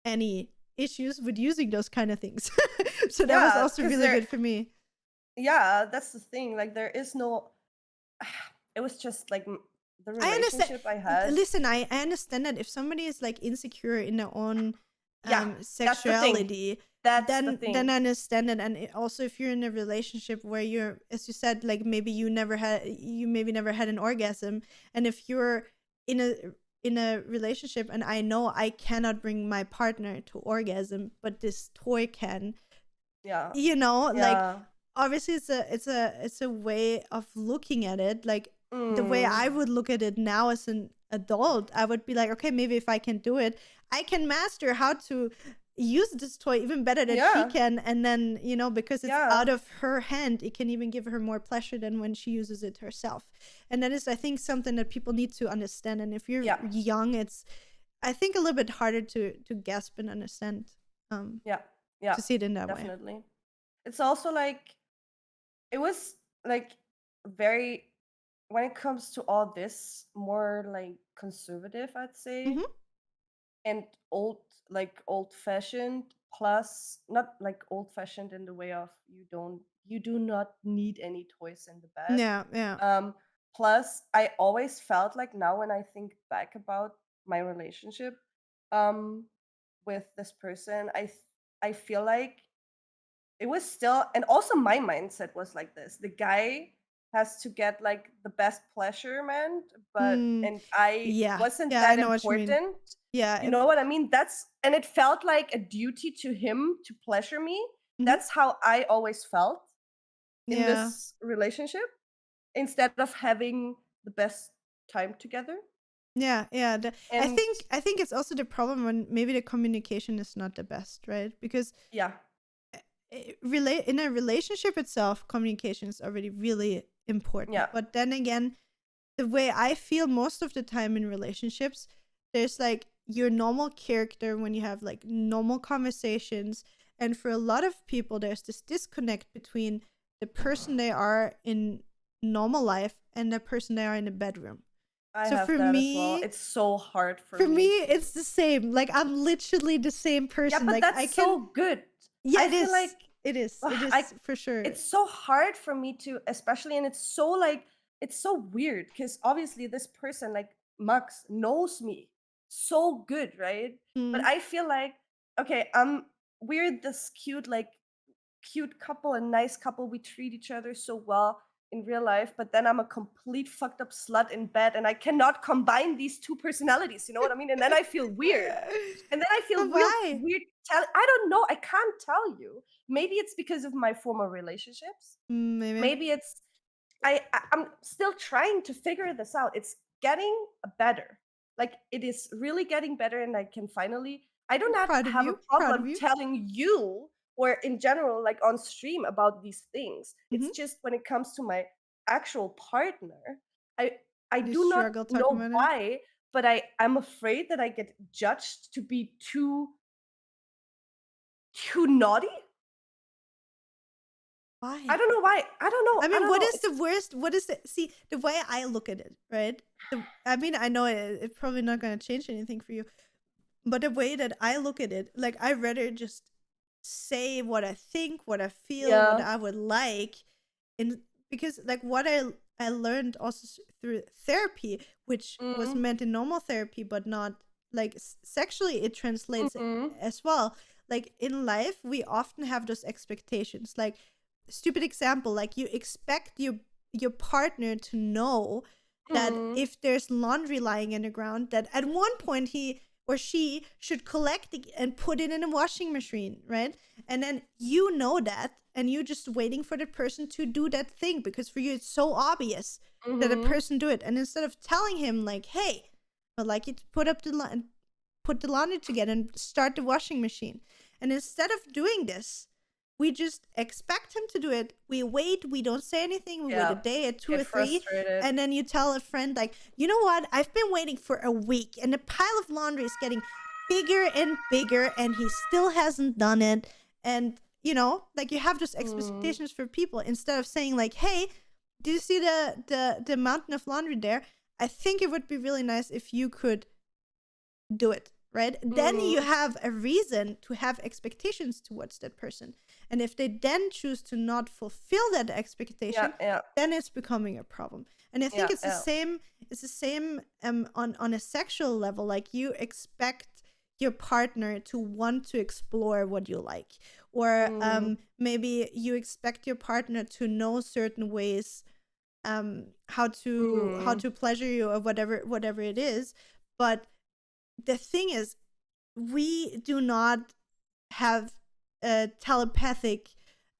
S1: any issues with using those kind of things. So that was
S2: Yeah,
S1: also
S2: because
S1: really good for me.
S2: yeah, that's the thing. Like, there is no. It was just like the
S1: I understand.
S2: relationship I had.
S1: Listen, I understand that if somebody is like insecure in their own
S2: Yeah, that's the thing.
S1: sexuality,
S2: That's the
S1: then
S2: thing.
S1: I understand it. And also, if you're in a relationship where you're, as you said, like maybe you maybe never had an orgasm, and if you're in a relationship, and I know I cannot bring my partner to orgasm, but this toy can,
S2: Yeah.
S1: like,
S2: Yeah.
S1: obviously it's a way of looking at it. Like, the way
S2: Mm.
S1: I would look at it now as an adult, I would be like, okay, maybe if I can do it, I can master how to use this toy even better than she
S2: Yeah.
S1: can. And then, because it's
S2: Yeah.
S1: out of her hand, it can even give her more pleasure than when she uses it herself. And that is, I think, something that people need to understand. And if you're
S2: Yeah.
S1: young, it's, I think, a little bit harder to grasp and understand,
S2: Yeah. Yeah.
S1: to see it in that way.
S2: Definitely. It's also like it was like very, when it comes to all this, more like conservative, I'd say,
S1: Hmm.
S2: and old fashioned, plus not like old fashioned in the way of you do not need any toys in the bed.
S1: Yeah, yeah.
S2: um Plus, I always felt like, now when I think back about my relationship um with this person, I feel like it was still, and also my mindset was like this: the guy has to get like the best pleasure, man, but
S1: Mm,
S2: and I
S1: yeah.
S2: wasn't
S1: Yeah, I
S2: that
S1: know what you mean.
S2: important.
S1: Yeah.
S2: You know what I mean? And it felt like a duty to him to pleasure me.
S1: Mhm.
S2: That's how I always felt in
S1: Yeah.
S2: this relationship, instead of having the best time together.
S1: Yeah, yeah. I
S2: And
S1: think I think it's also the problem when maybe the communication is not the best, right? Because
S2: yeah.
S1: relate in a relationship itself, communication is already really important.
S2: Yeah.
S1: But then again, the way I feel most of the time in relationships, there's like your normal character when you have like normal conversations. And for a lot of people, there's this disconnect between the person they are in normal life and the person they are in the bedroom.
S2: I
S1: So
S2: have
S1: for
S2: that as well.
S1: me,
S2: It's so hard for
S1: for me,
S2: me.
S1: it's the same. Like, I'm literally the same
S2: Yeah,
S1: person.
S2: but
S1: Like, I
S2: that's
S1: can,
S2: so good.
S1: yeah,
S2: I
S1: it
S2: feel
S1: is.
S2: like
S1: It is. It
S2: I
S1: is for sure.
S2: it's so hard for me to, especially, and it's so like, it's so weird because obviously this person, like Max, knows me so good, right? But
S1: Mm.
S2: I feel like, okay, we're this cute couple, a nice couple. We treat each other so well in real life, but then I'm a complete fucked up slut in bed, and I cannot combine these two personalities. You know what I mean? And then I feel weird. And then I feel
S1: But why?
S2: weird. I don't know. I can't tell you. Maybe it's because of my former relationships.
S1: Maybe.
S2: Maybe it's I'm still trying to figure this out. It's getting better. like it is really getting better, and I can finally. I do not
S1: Proud of
S2: have a
S1: you. Proud of
S2: problem
S1: you.
S2: telling you or in general, like on stream about these things. It's
S1: Mm-hmm.
S2: just when it comes to my actual partner, I I
S1: You
S2: do not
S1: struggle talking
S2: know
S1: about it.
S2: why, but I'm afraid that I get judged to be too naughty.
S1: Why?
S2: I don't know why. I don't know.
S1: I
S2: I
S1: mean,
S2: don't
S1: what
S2: know.
S1: is the worst? What is the see the way I look at it, right? I mean, I know it's probably not going to change anything for you, but the way that I look at it, like I rather just say what I think, what I feel, what
S2: Yeah.
S1: I would like, and because like what I learned also through therapy, which was
S2: Mm,
S1: meant in normal therapy, but not like sexually, it translates
S2: mhm,
S1: as well. Like in life, we often have those expectations. Like stupid example, like you expect your partner to know that
S2: mhm.
S1: if there's laundry lying in the ground, that at one point he or she should collect it and put it in a washing machine, right? And then you know that, and you're just waiting for the person to do that thing because for you it's so obvious that a
S2: Mhm.
S1: person do it. And instead of telling him like, "Hey, I'd like you to put the laundry together and start the washing machine," and instead of doing this, we just expect him to do it. We wait, we don't say anything, we wait a
S2: Yeah.
S1: day, a two
S2: Get
S1: or three,
S2: frustrated.
S1: and then you tell a friend, like, you know what? I've been waiting for a week and the pile of laundry is getting bigger and bigger and he still hasn't done it. And, like you have those
S2: Mm.
S1: expectations for people instead of saying, like, hey, do you see the mountain of laundry there? I think it would be really nice if you could do it, right? Then you
S2: Mhm.
S1: have a reason to have expectations towards that person. And if they then choose to not fulfill that
S2: Yeah,
S1: expectation,
S2: yeah,
S1: then it's becoming a problem. And I think
S2: yeah,
S1: it's the
S2: yeah.
S1: same on a sexual level. Like you expect your partner to want to explore what you like, or
S2: Mm.
S1: maybe you expect your partner to know certain ways how
S2: Mm.
S1: to pleasure you or whatever it is. But the thing is, we do not have telepathic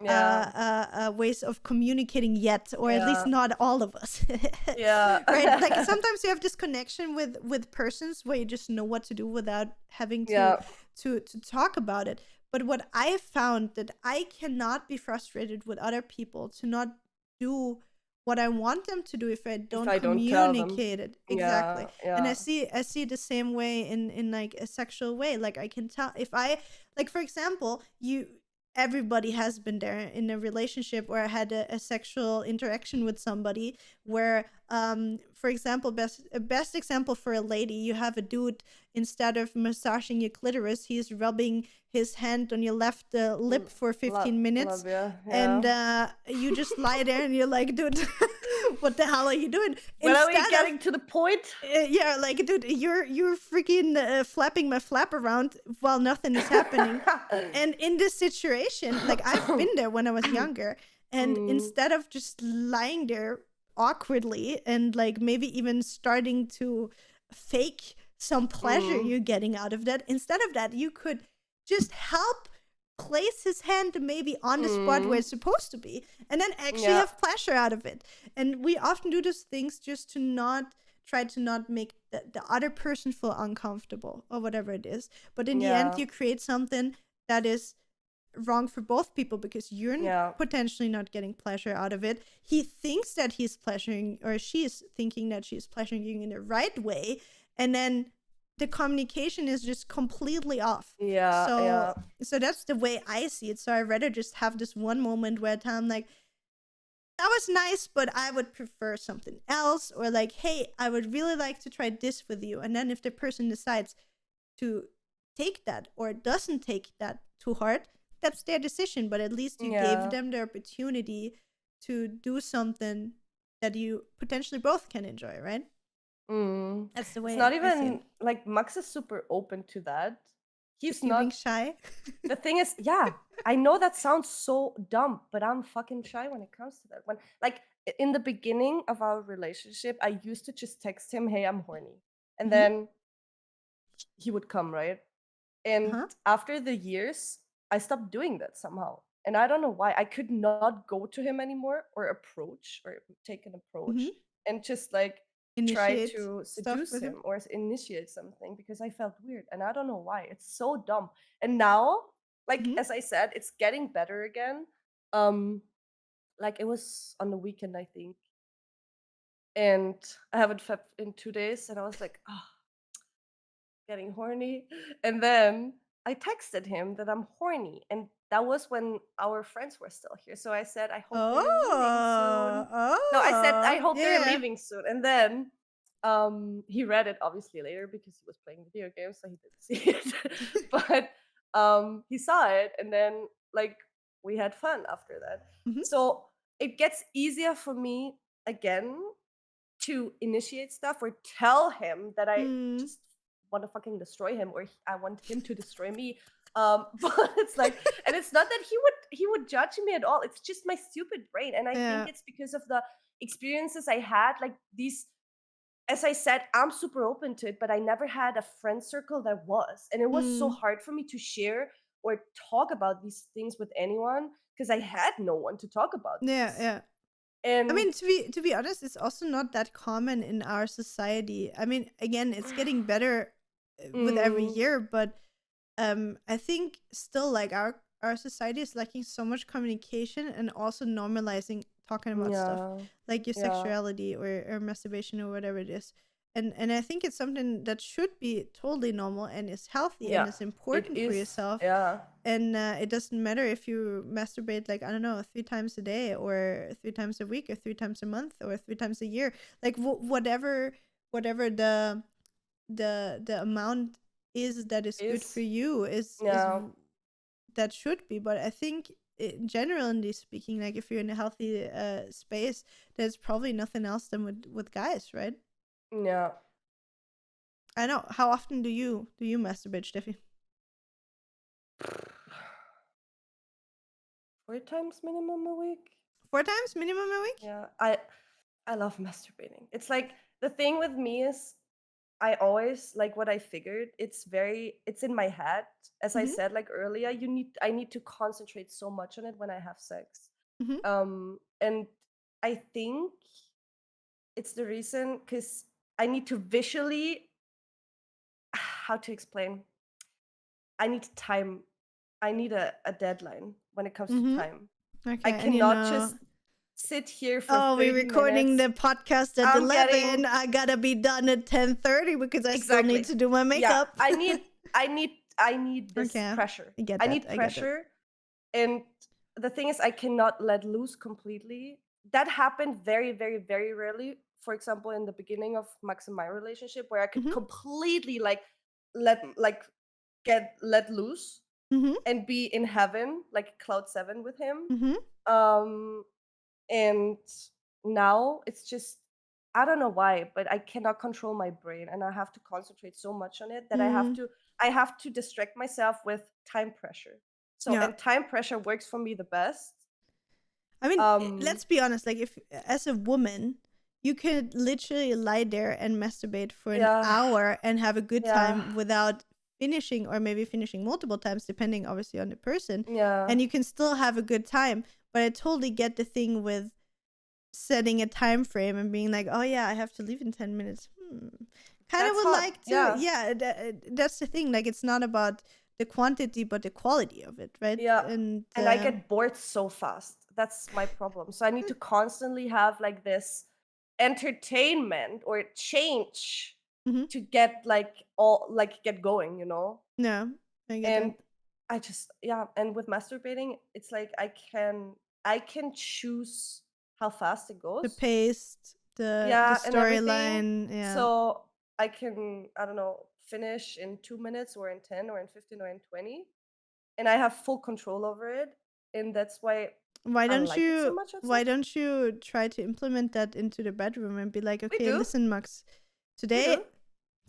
S2: Yeah,
S1: ways of communicating yet, or at least
S2: yeah,
S1: not all of us. Right? Like
S2: yeah.
S1: sometimes you have this connection with persons where you just know what to do without having
S2: Yeah.
S1: to talk about it. But what I found that I cannot be frustrated with other people to not do what I want them to do if I
S2: If
S1: don't
S2: I don't tell them.
S1: communicate it exactly.
S2: Yeah,
S1: And
S2: yeah.
S1: I see it the same way in like a sexual way. Like I can tell if I, like for example, you everybody has been there in a relationship where I had a sexual interaction with somebody where for example, best example for a lady, you have a dude, instead of massaging your clitoris, he's rubbing his hand on your left lip for 15 minutes,
S2: Love ya.
S1: and
S2: Yeah.
S1: you just lie there and you're like, dude, what the hell are you doing?
S2: When are we
S1: Instead of
S2: getting to the point?
S1: yeah, like dude, you're freaking flapping my flap around while nothing is happening. And in this situation, like I've been there when I was younger, and
S2: Mm.
S1: instead of just lying there awkwardly and like maybe even starting to fake some pleasure
S2: Mm.
S1: you're getting out of that, instead of that, you could just help place his hand maybe on the spot where
S2: Mm.
S1: it's supposed to be, and then actually
S2: Yeah.
S1: have pleasure out of it. And we often do those things just to not try to not make the other person feel uncomfortable or whatever it is. But in the end,
S2: Yeah.
S1: you create something that is wrong for both people because you're
S2: Yeah.
S1: potentially not getting pleasure out of it. He thinks that he's pleasuring, or she's thinking that she's pleasuring you in the right way. And then the communication is just completely off.
S2: Yeah.
S1: So
S2: Yeah.
S1: that's the way I see it. So I rather just have this one moment where I'm like, that was nice, but I would prefer something else. Or like, hey, I would really like to try this with you. And then if the person decides to take that or doesn't take that to heart, that's their decision. But at least you gave
S2: Yeah.
S1: them the opportunity to do something that you potentially both can enjoy, right?
S2: Mm.
S1: That's the
S2: It's
S1: way
S2: not
S1: I see it.
S2: even like Max is super open to that. He's
S1: You being
S2: not.
S1: shy?
S2: The thing is, yeah, I know that sounds so dumb, but I'm fucking shy when it comes to that. When like in the beginning of our relationship, I used to just text him, "Hey, I'm horny," and
S1: Mm-hmm.
S2: then he would come, right? And
S1: Uh-huh.
S2: after the years, I stopped doing that somehow. And I don't know why. I could not go to him anymore or approach or take an
S1: Mm-hmm.
S2: approach and just like try
S1: initiate
S2: to
S1: stuff
S2: seduce
S1: with him.
S2: him or initiate something because I felt weird and I don't know why. It's so dumb. And now, like
S1: Mhm.
S2: as I said, it's getting better again. Like it was on the weekend, I think, and I haven't fed in 2 days, and I was like, oh, getting horny. And then I texted him that I'm horny. And that was when our friends were still here. So I said, I hope they're leaving soon. No, I said, I hope they're
S1: yeah.
S2: leaving soon. And then he read it obviously later because he was playing video games, so he didn't see it. But he saw it, and then like we had fun after that.
S1: Mhm.
S2: So it gets easier for me again to initiate stuff or tell him that I
S1: Mm.
S2: just want to fucking destroy him or I want him to destroy me. But it's like, and it's not that he would judge me at all. It's just my stupid brain, and I
S1: Yeah.
S2: think it's because of the experiences I had. Like these, as I said, I'm super open to it, but I never had a friend circle that was, and it was so
S1: Mm.
S2: hard for me to share or talk about these things with anyone because I had no one to talk about
S1: Yeah,
S2: this.
S1: yeah. I
S2: And
S1: mean, to be honest, it's also not that common in our society. I mean, again, it's getting better with every
S2: mm,
S1: year, but I think still like our society is lacking so much communication and also normalizing talking about stuff
S2: yeah,
S1: like your
S2: yeah.
S1: sexuality or masturbation or whatever it is. And I think it's something that should be totally normal and is healthy and
S2: Yeah,
S1: is
S2: it
S1: important for
S2: is.
S1: yourself.
S2: Yeah.
S1: And it doesn't matter if you masturbate like I don't know 3 times a day or 3 times a week or 3 times a month or 3 times a year, like whatever the amount is that is good for
S2: Is.
S1: you
S2: Yeah.
S1: that should be. But I think generally speaking, like if you're in a healthy space, there's probably nothing else than with guys, right?
S2: Yeah.
S1: I know. How often do you masturbate, Steffi?
S2: 4 times minimum a week.
S1: 4 times minimum a week?
S2: Yeah. I love masturbating. It's like the thing with me is I always like what I figured. It's in my head. As I
S1: Mm-hmm.
S2: said like earlier, I need to concentrate so much on it when I have sex.
S1: Mm-hmm.
S2: And I think it's the reason because I need to visually how to explain. I need time. I need a deadline when it comes to
S1: Mm-hmm.
S2: time. I
S1: Okay, and
S2: cannot just sit here for
S1: oh, we're
S2: 30
S1: recording
S2: minutes.
S1: the podcast at
S2: I'm
S1: 11.
S2: getting
S1: I gotta be done at 10:30 because I still need
S2: exactly.
S1: to do my
S2: Yeah,
S1: makeup.
S2: I need this
S1: Okay,
S2: pressure.
S1: I get
S2: I
S1: that.
S2: need
S1: I get that.
S2: pressure. And the thing is I cannot let loose completely. That happened very, very, very rarely. For example, in the beginning of Max and my relationship, where I could
S1: Mm-hmm.
S2: completely like get let loose
S1: Mm-hmm.
S2: and be in heaven, like cloud seven with him.
S1: Mm-hmm.
S2: Um, and now it's just I don't know why, but I cannot control my brain, and I have to concentrate so much on it that
S1: Mm.
S2: I have to distract myself with time pressure. So
S1: Yeah.
S2: and time pressure works for me the best.
S1: I mean,
S2: Um,
S1: let's be honest. Like, if as a woman, you could literally lie there and masturbate for an
S2: yeah,
S1: hour and have a good
S2: yeah,
S1: time without finishing, or maybe finishing multiple times, depending obviously on the person,
S2: yeah.
S1: and you can still have a good time. But I totally get the thing with setting a time frame and being like, oh yeah, I have to leave in 10 minutes. Kind of
S2: That's
S1: would
S2: hot.
S1: like to,
S2: Yeah,
S1: yeah. That's the thing. Like, it's not about the quantity, but the quality of it, right?
S2: yeah.
S1: And
S2: And I get bored so fast. That's my problem. So I need to constantly have like this entertainment or change
S1: mhm.
S2: to get like all like get going, you know?
S1: No, I get that.
S2: And I just yeah, and with masturbating, it's like I can choose how fast it
S1: The
S2: goes.
S1: pace, the
S2: Yeah, and everything.
S1: storyline, yeah.
S2: So I can, I don't know, finish in 2 minutes or in 10 or in 15 or in 20. And I have full control over it. And that's why
S1: Why
S2: I
S1: don't
S2: like it so
S1: you
S2: much, I'd say.
S1: why don't you try to implement that into the bedroom and be like,
S2: We
S1: okay,
S2: do.
S1: listen, Max,
S2: We
S1: today
S2: do.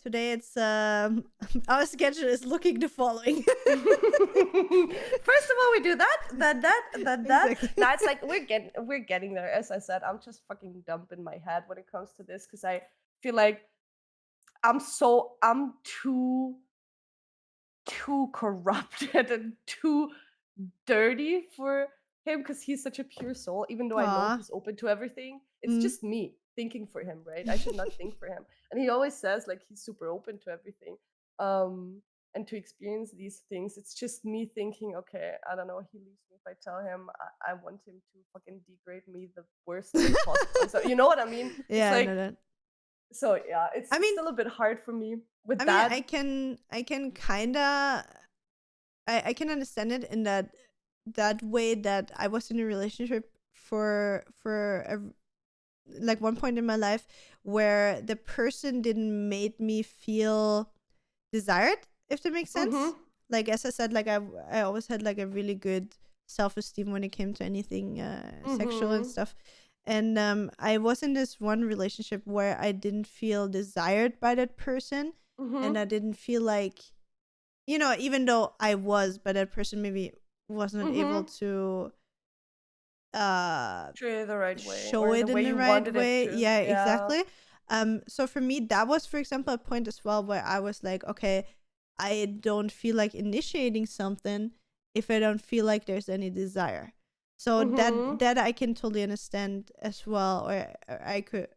S1: today it's our schedule is looking the following.
S2: First of all, we do that.
S1: Exactly.
S2: Now it's like we're getting there. As I said, I'm just fucking dumb in my head when it comes to this because I feel like I'm too corrupted and too dirty for him because he's such a pure soul. Even though I know
S1: Aw.
S2: he's open to everything, it's
S1: Mm.
S2: just me. thinking for him, right? I should not think for him. And he always says like he's super open to everything. And to experience these things. It's just me thinking, okay, I don't know, he leaves me if I tell him I want him to fucking degrade me the worst way possible. So you know what I mean?
S1: Yeah,
S2: It's
S1: I know that.
S2: so yeah, it's
S1: I mean,
S2: still a bit hard for me with
S1: I
S2: that.
S1: mean, I can kind of, I can understand it in that way that I was in a relationship for like one point in my life where the person didn't make me feel desired, if that makes sense.
S2: Mhm.
S1: Like as I said, like I always had like a really good self-esteem when it came to anything sexual and
S2: Mhm.
S1: stuff. And I was in this one relationship where I didn't feel desired by that person, and
S2: Mhm.
S1: I didn't feel like, even though I was, but that person maybe was not able
S2: Mhm.
S1: to uh
S2: Treat it the right way
S1: show
S2: or the
S1: it in
S2: way
S1: the
S2: you
S1: right
S2: wanted it
S1: way.
S2: to.
S1: Yeah,
S2: Yeah.
S1: exactly. So for me that was, for example, a point as well where I was like, okay, I don't feel like initiating something if I don't feel like there's any desire. So
S2: Mhm.
S1: that I can totally understand as well, or I could,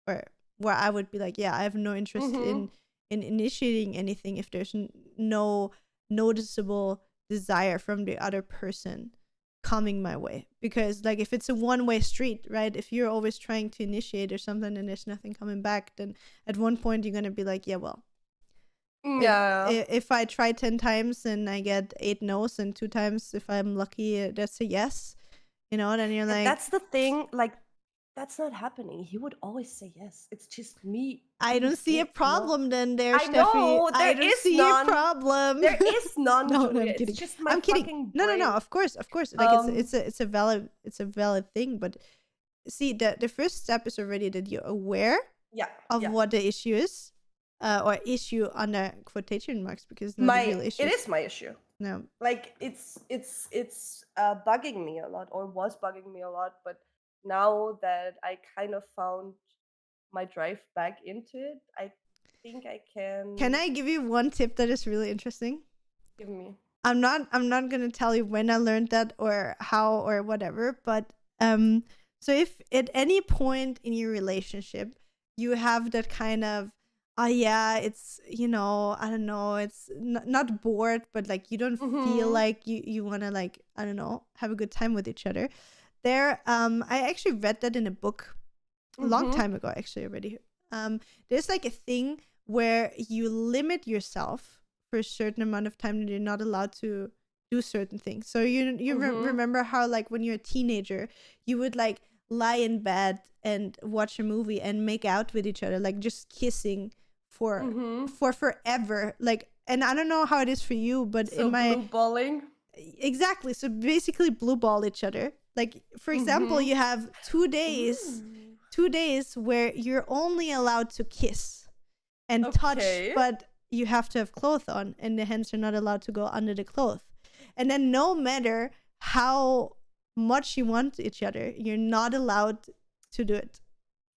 S1: or where I would be like, yeah, I have no interest
S2: Mhm.
S1: in initiating anything if there's no noticeable desire from the other person coming my way. Because like if it's a one-way street, right, if you're always trying to initiate or something and there's nothing coming back, then at one point you're gonna be like, yeah, well,
S2: Yeah.
S1: if I try 10 times and I get 8 no's, and 2 times if I'm lucky that's a yes, then you're
S2: And
S1: like,
S2: that's the thing, like that's not happening. He would always say yes. It's just me
S1: I
S2: being
S1: don't see a
S2: scared.
S1: problem then there,
S2: I
S1: Steffi.
S2: know
S1: I
S2: there
S1: don't
S2: is
S1: see a
S2: none.
S1: problem.
S2: There is none,
S1: No,
S2: Julia.
S1: I'm
S2: It's
S1: kidding.
S2: just my
S1: I'm kidding.
S2: fucking
S1: No.
S2: brain.
S1: Of course. Like
S2: Um.
S1: it's a valid thing, but see, the first step is already that you're aware
S2: Yeah.
S1: of
S2: Yeah.
S1: what the issue is, or issue under quotation marks, because it's not a real
S2: It
S1: issue.
S2: is my issue.
S1: No.
S2: Like it's bugging me a lot, or was bugging me a lot. But now that I kind of found my drive back into it, I think I
S1: Can
S2: can.
S1: I give you one tip that is really interesting?
S2: Give me.
S1: I'm not gonna tell you when I learned that or how or whatever, but so if at any point in your relationship you have that kind of, oh yeah, it's, I don't know, it's not bored, but like you don't feel
S2: Mhm.
S1: like you want to, like, I don't know, have a good time with each other. I actually read that in a book a long
S2: Mhm.
S1: time ago, actually, already. There's like a thing where you limit yourself for a certain amount of time that you're not allowed to do certain things. So
S2: Mhm.
S1: remember how, like, when you're a teenager, you would like lie in bed and watch a movie and make out with each other, like just kissing for
S2: Mhm.
S1: forever. Like, and I don't know how it is for you, but in
S2: So
S1: my
S2: blue balling.
S1: exactly, so basically blue ball each other. Like, for example,
S2: Mhm.
S1: you have 2 days
S2: Ooh.
S1: 2 days where you're only allowed to kiss and touch,
S2: Okay.
S1: but you have to have clothes on, and the hands are not allowed to go under the clothes. And then no matter how much you want each other, you're not allowed to do it.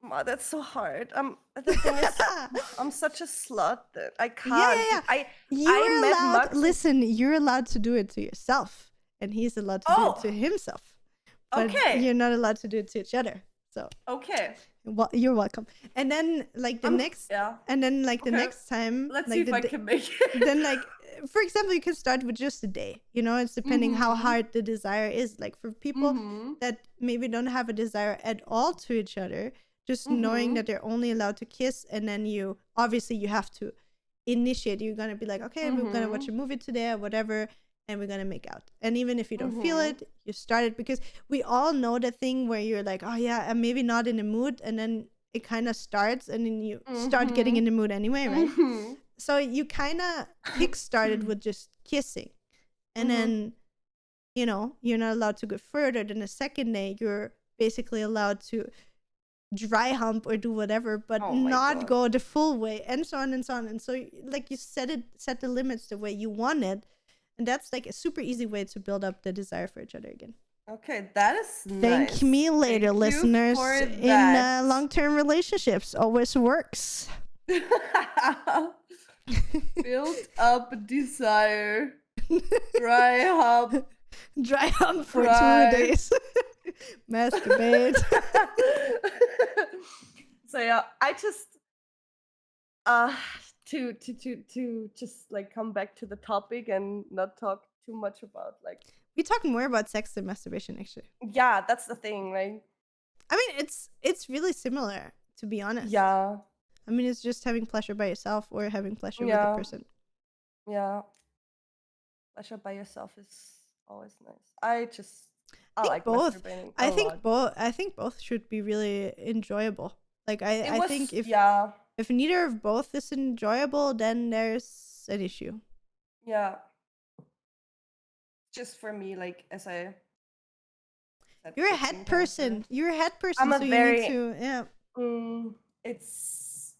S2: Ma, that's so hard. The thing is, I'm such a slut that I
S1: Yeah,
S2: can't.
S1: yeah, yeah.
S2: I
S1: You're
S2: met
S1: allowed,
S2: Max.
S1: listen, you're allowed to do it to yourself, and he's allowed to do it to
S2: Oh,
S1: himself, but
S2: okay,
S1: you're not allowed to do it to each other. So,
S2: okay.
S1: well, you're welcome. And then like the
S2: I'm
S1: next
S2: yeah.
S1: and then like the
S2: Okay,
S1: next time,
S2: let's see
S1: like
S2: if I can make it.
S1: then like for example, you can start with just a day. It's depending how
S2: Mhm.
S1: hard the desire is. Like for people
S2: Mhm.
S1: that maybe don't have a desire at all to each other, just knowing
S2: Mhm.
S1: that they're only allowed to kiss, and then you obviously you have to initiate. You're gonna be like, okay, we're gonna watch
S2: Mhm.
S1: a movie today or whatever, and we're gonna make out. And even if you don't feel
S2: Mhm.
S1: it, you start it, because we all know the thing where you're like, oh yeah, I'm maybe not in the mood, and then it kind of starts, and then you start getting in
S2: Mhm.
S1: the mood anyway, right?
S2: Mhm.
S1: So you kind of kick started with just kissing, and
S2: Mhm.
S1: then you're not allowed to go further. Then the second day you're basically allowed to dry hump or do whatever, but
S2: Oh my
S1: not
S2: god.
S1: go the full way, and so on and so on. And so like you set the limits the way you want it, and that's like a super easy way to build up the desire for each other again.
S2: Okay, that is
S1: Thank
S2: nice.
S1: me later,
S2: Thank you
S1: listeners.
S2: for
S1: In
S2: that.
S1: long-term relationships, always works.
S2: Build up desire. Dry hump.
S1: Dry hump for 2
S2: Cry.
S1: days. Masturbate.
S2: So yeah, I just to just like come back to the topic and not talk too much about like
S1: We talk more about sex than masturbation, actually.
S2: yeah, that's the thing, right?
S1: I mean, it's really similar, to be honest.
S2: Yeah,
S1: I mean, it's just having pleasure by yourself or having pleasure with the
S2: yeah,
S1: person.
S2: yeah. Pleasure by yourself is always nice. I
S1: think
S2: like
S1: both.
S2: masturbating
S1: I
S2: a
S1: think
S2: lot.
S1: both. I think both should be really enjoyable. Like I think if neither of both is enjoyable, then there's an issue.
S2: yeah. Just for me, like as I said,
S1: You're a
S2: 15
S1: head
S2: times
S1: person.
S2: already.
S1: You're a head person,
S2: I'm a
S1: so you
S2: very
S1: need to
S2: it's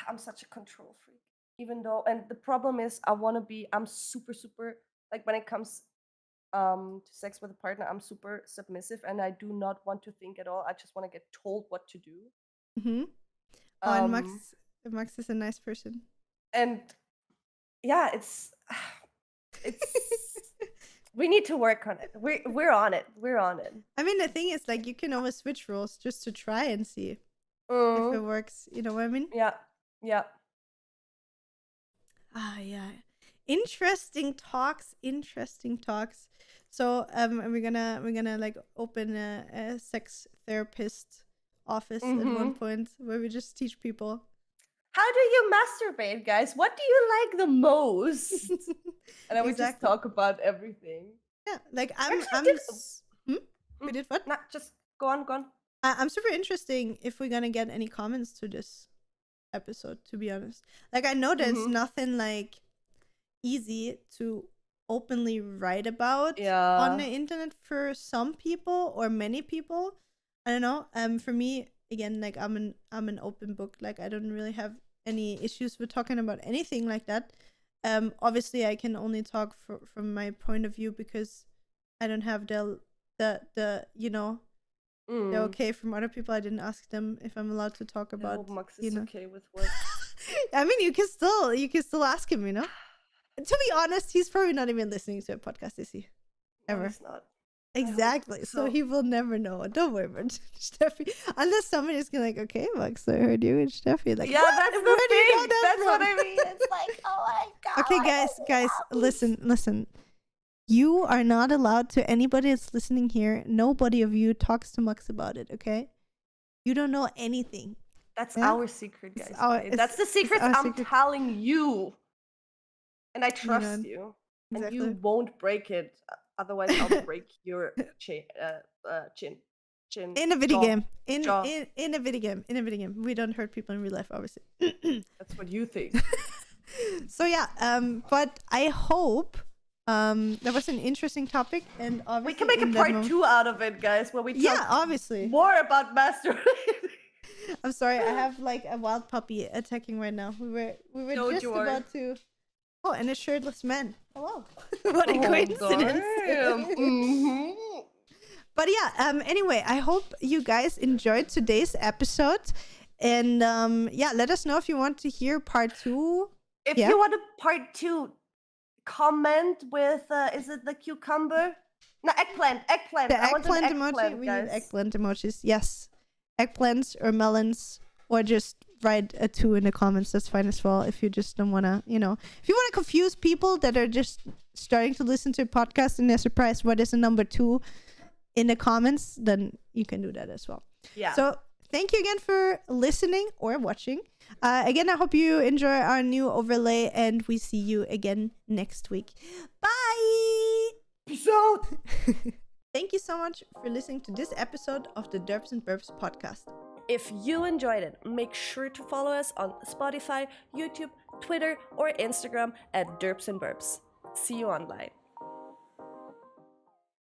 S2: I'm such a control freak. Even though, and the problem is I'm super like when it comes to sex with a partner, I'm super submissive and I do not want to think at all. I just want to get told what to do.
S1: Mm-hmm. Oh, and Max is a nice person.
S2: And yeah, it's we need to work on it. We're on it. We're on it.
S1: I mean, the thing is, like, you can always switch roles just to try and see if it works. You know what I mean?
S2: Yeah. Yeah.
S1: Ah, yeah. Interesting talks. So, we're gonna like open a sex therapist office at one point where we just teach people.
S2: How do you masturbate, guys? What do you like the most? And then we just talk about everything.
S1: Yeah, like we did what?
S2: Nah, just go on.
S1: I'm super interesting if we're gonna get any comments to this episode, to be honest. Like, I know there's nothing like easy to openly write about on the internet for some people or many people. I don't know. For me, again, like I'm an open book. Like, I don't really have any issues with talking about anything like that. Obviously I can only talk from my point of view because I don't have the you know, they're okay from other people. I didn't ask them if I'm allowed to talk about. I hope
S2: Max is okay with what.
S1: I mean, you can still ask him, you know. To be honest, he's probably not even listening to a podcast, is he? Ever?
S2: No, he's not.
S1: Exactly. So he will never know. Don't worry about Stefie. Unless somebody's gonna like, okay, Max, I heard you and Stefie. Like,
S2: yeah, that's the thing. That's what I mean. It's like, oh my god.
S1: Okay, guys, listen. You are not allowed to. Anybody that's listening here, nobody of you talks to Max about it. Okay, you don't know anything.
S2: That's our secret, guys. That's the secret I'm telling you, and I trust you, and you won't break it. Otherwise, I'll break your chin.
S1: In a video game. In a video game. We don't hurt people in real life, obviously.
S2: That's what you think.
S1: So yeah, but I hope that was an interesting topic, and obviously
S2: we can make a part 2 out of it, guys, where we talk
S1: obviously
S2: more about masturbation.
S1: I'm sorry, I have like a wild puppy attacking right now. We were just about to. Oh, and a shirtless man. Hello. What a coincidence. But yeah, anyway, I hope you guys enjoyed today's episode. And let us know if you want to hear part 2.
S2: If you want a part 2, comment with, is it the cucumber? No, eggplant.
S1: The eggplant emoji. We need eggplant emojis. Yes. Eggplants or melons, or just write a 2 in the comments. That's fine as well. If you just don't want to, if you want to confuse people that are just starting to listen to a podcast and they're surprised what is a number 2 in the comments, then you can do that as well.
S2: Yeah.
S1: So thank you again for listening or watching. Again, I hope you enjoy our new overlay, and we see you again next week. Bye.
S2: Peace out.
S1: Thank you so much for listening to this episode of the Derps and Burps podcast.
S2: If you enjoyed it, make sure to follow us on Spotify, YouTube, Twitter, or Instagram at derps'nburps. See you online.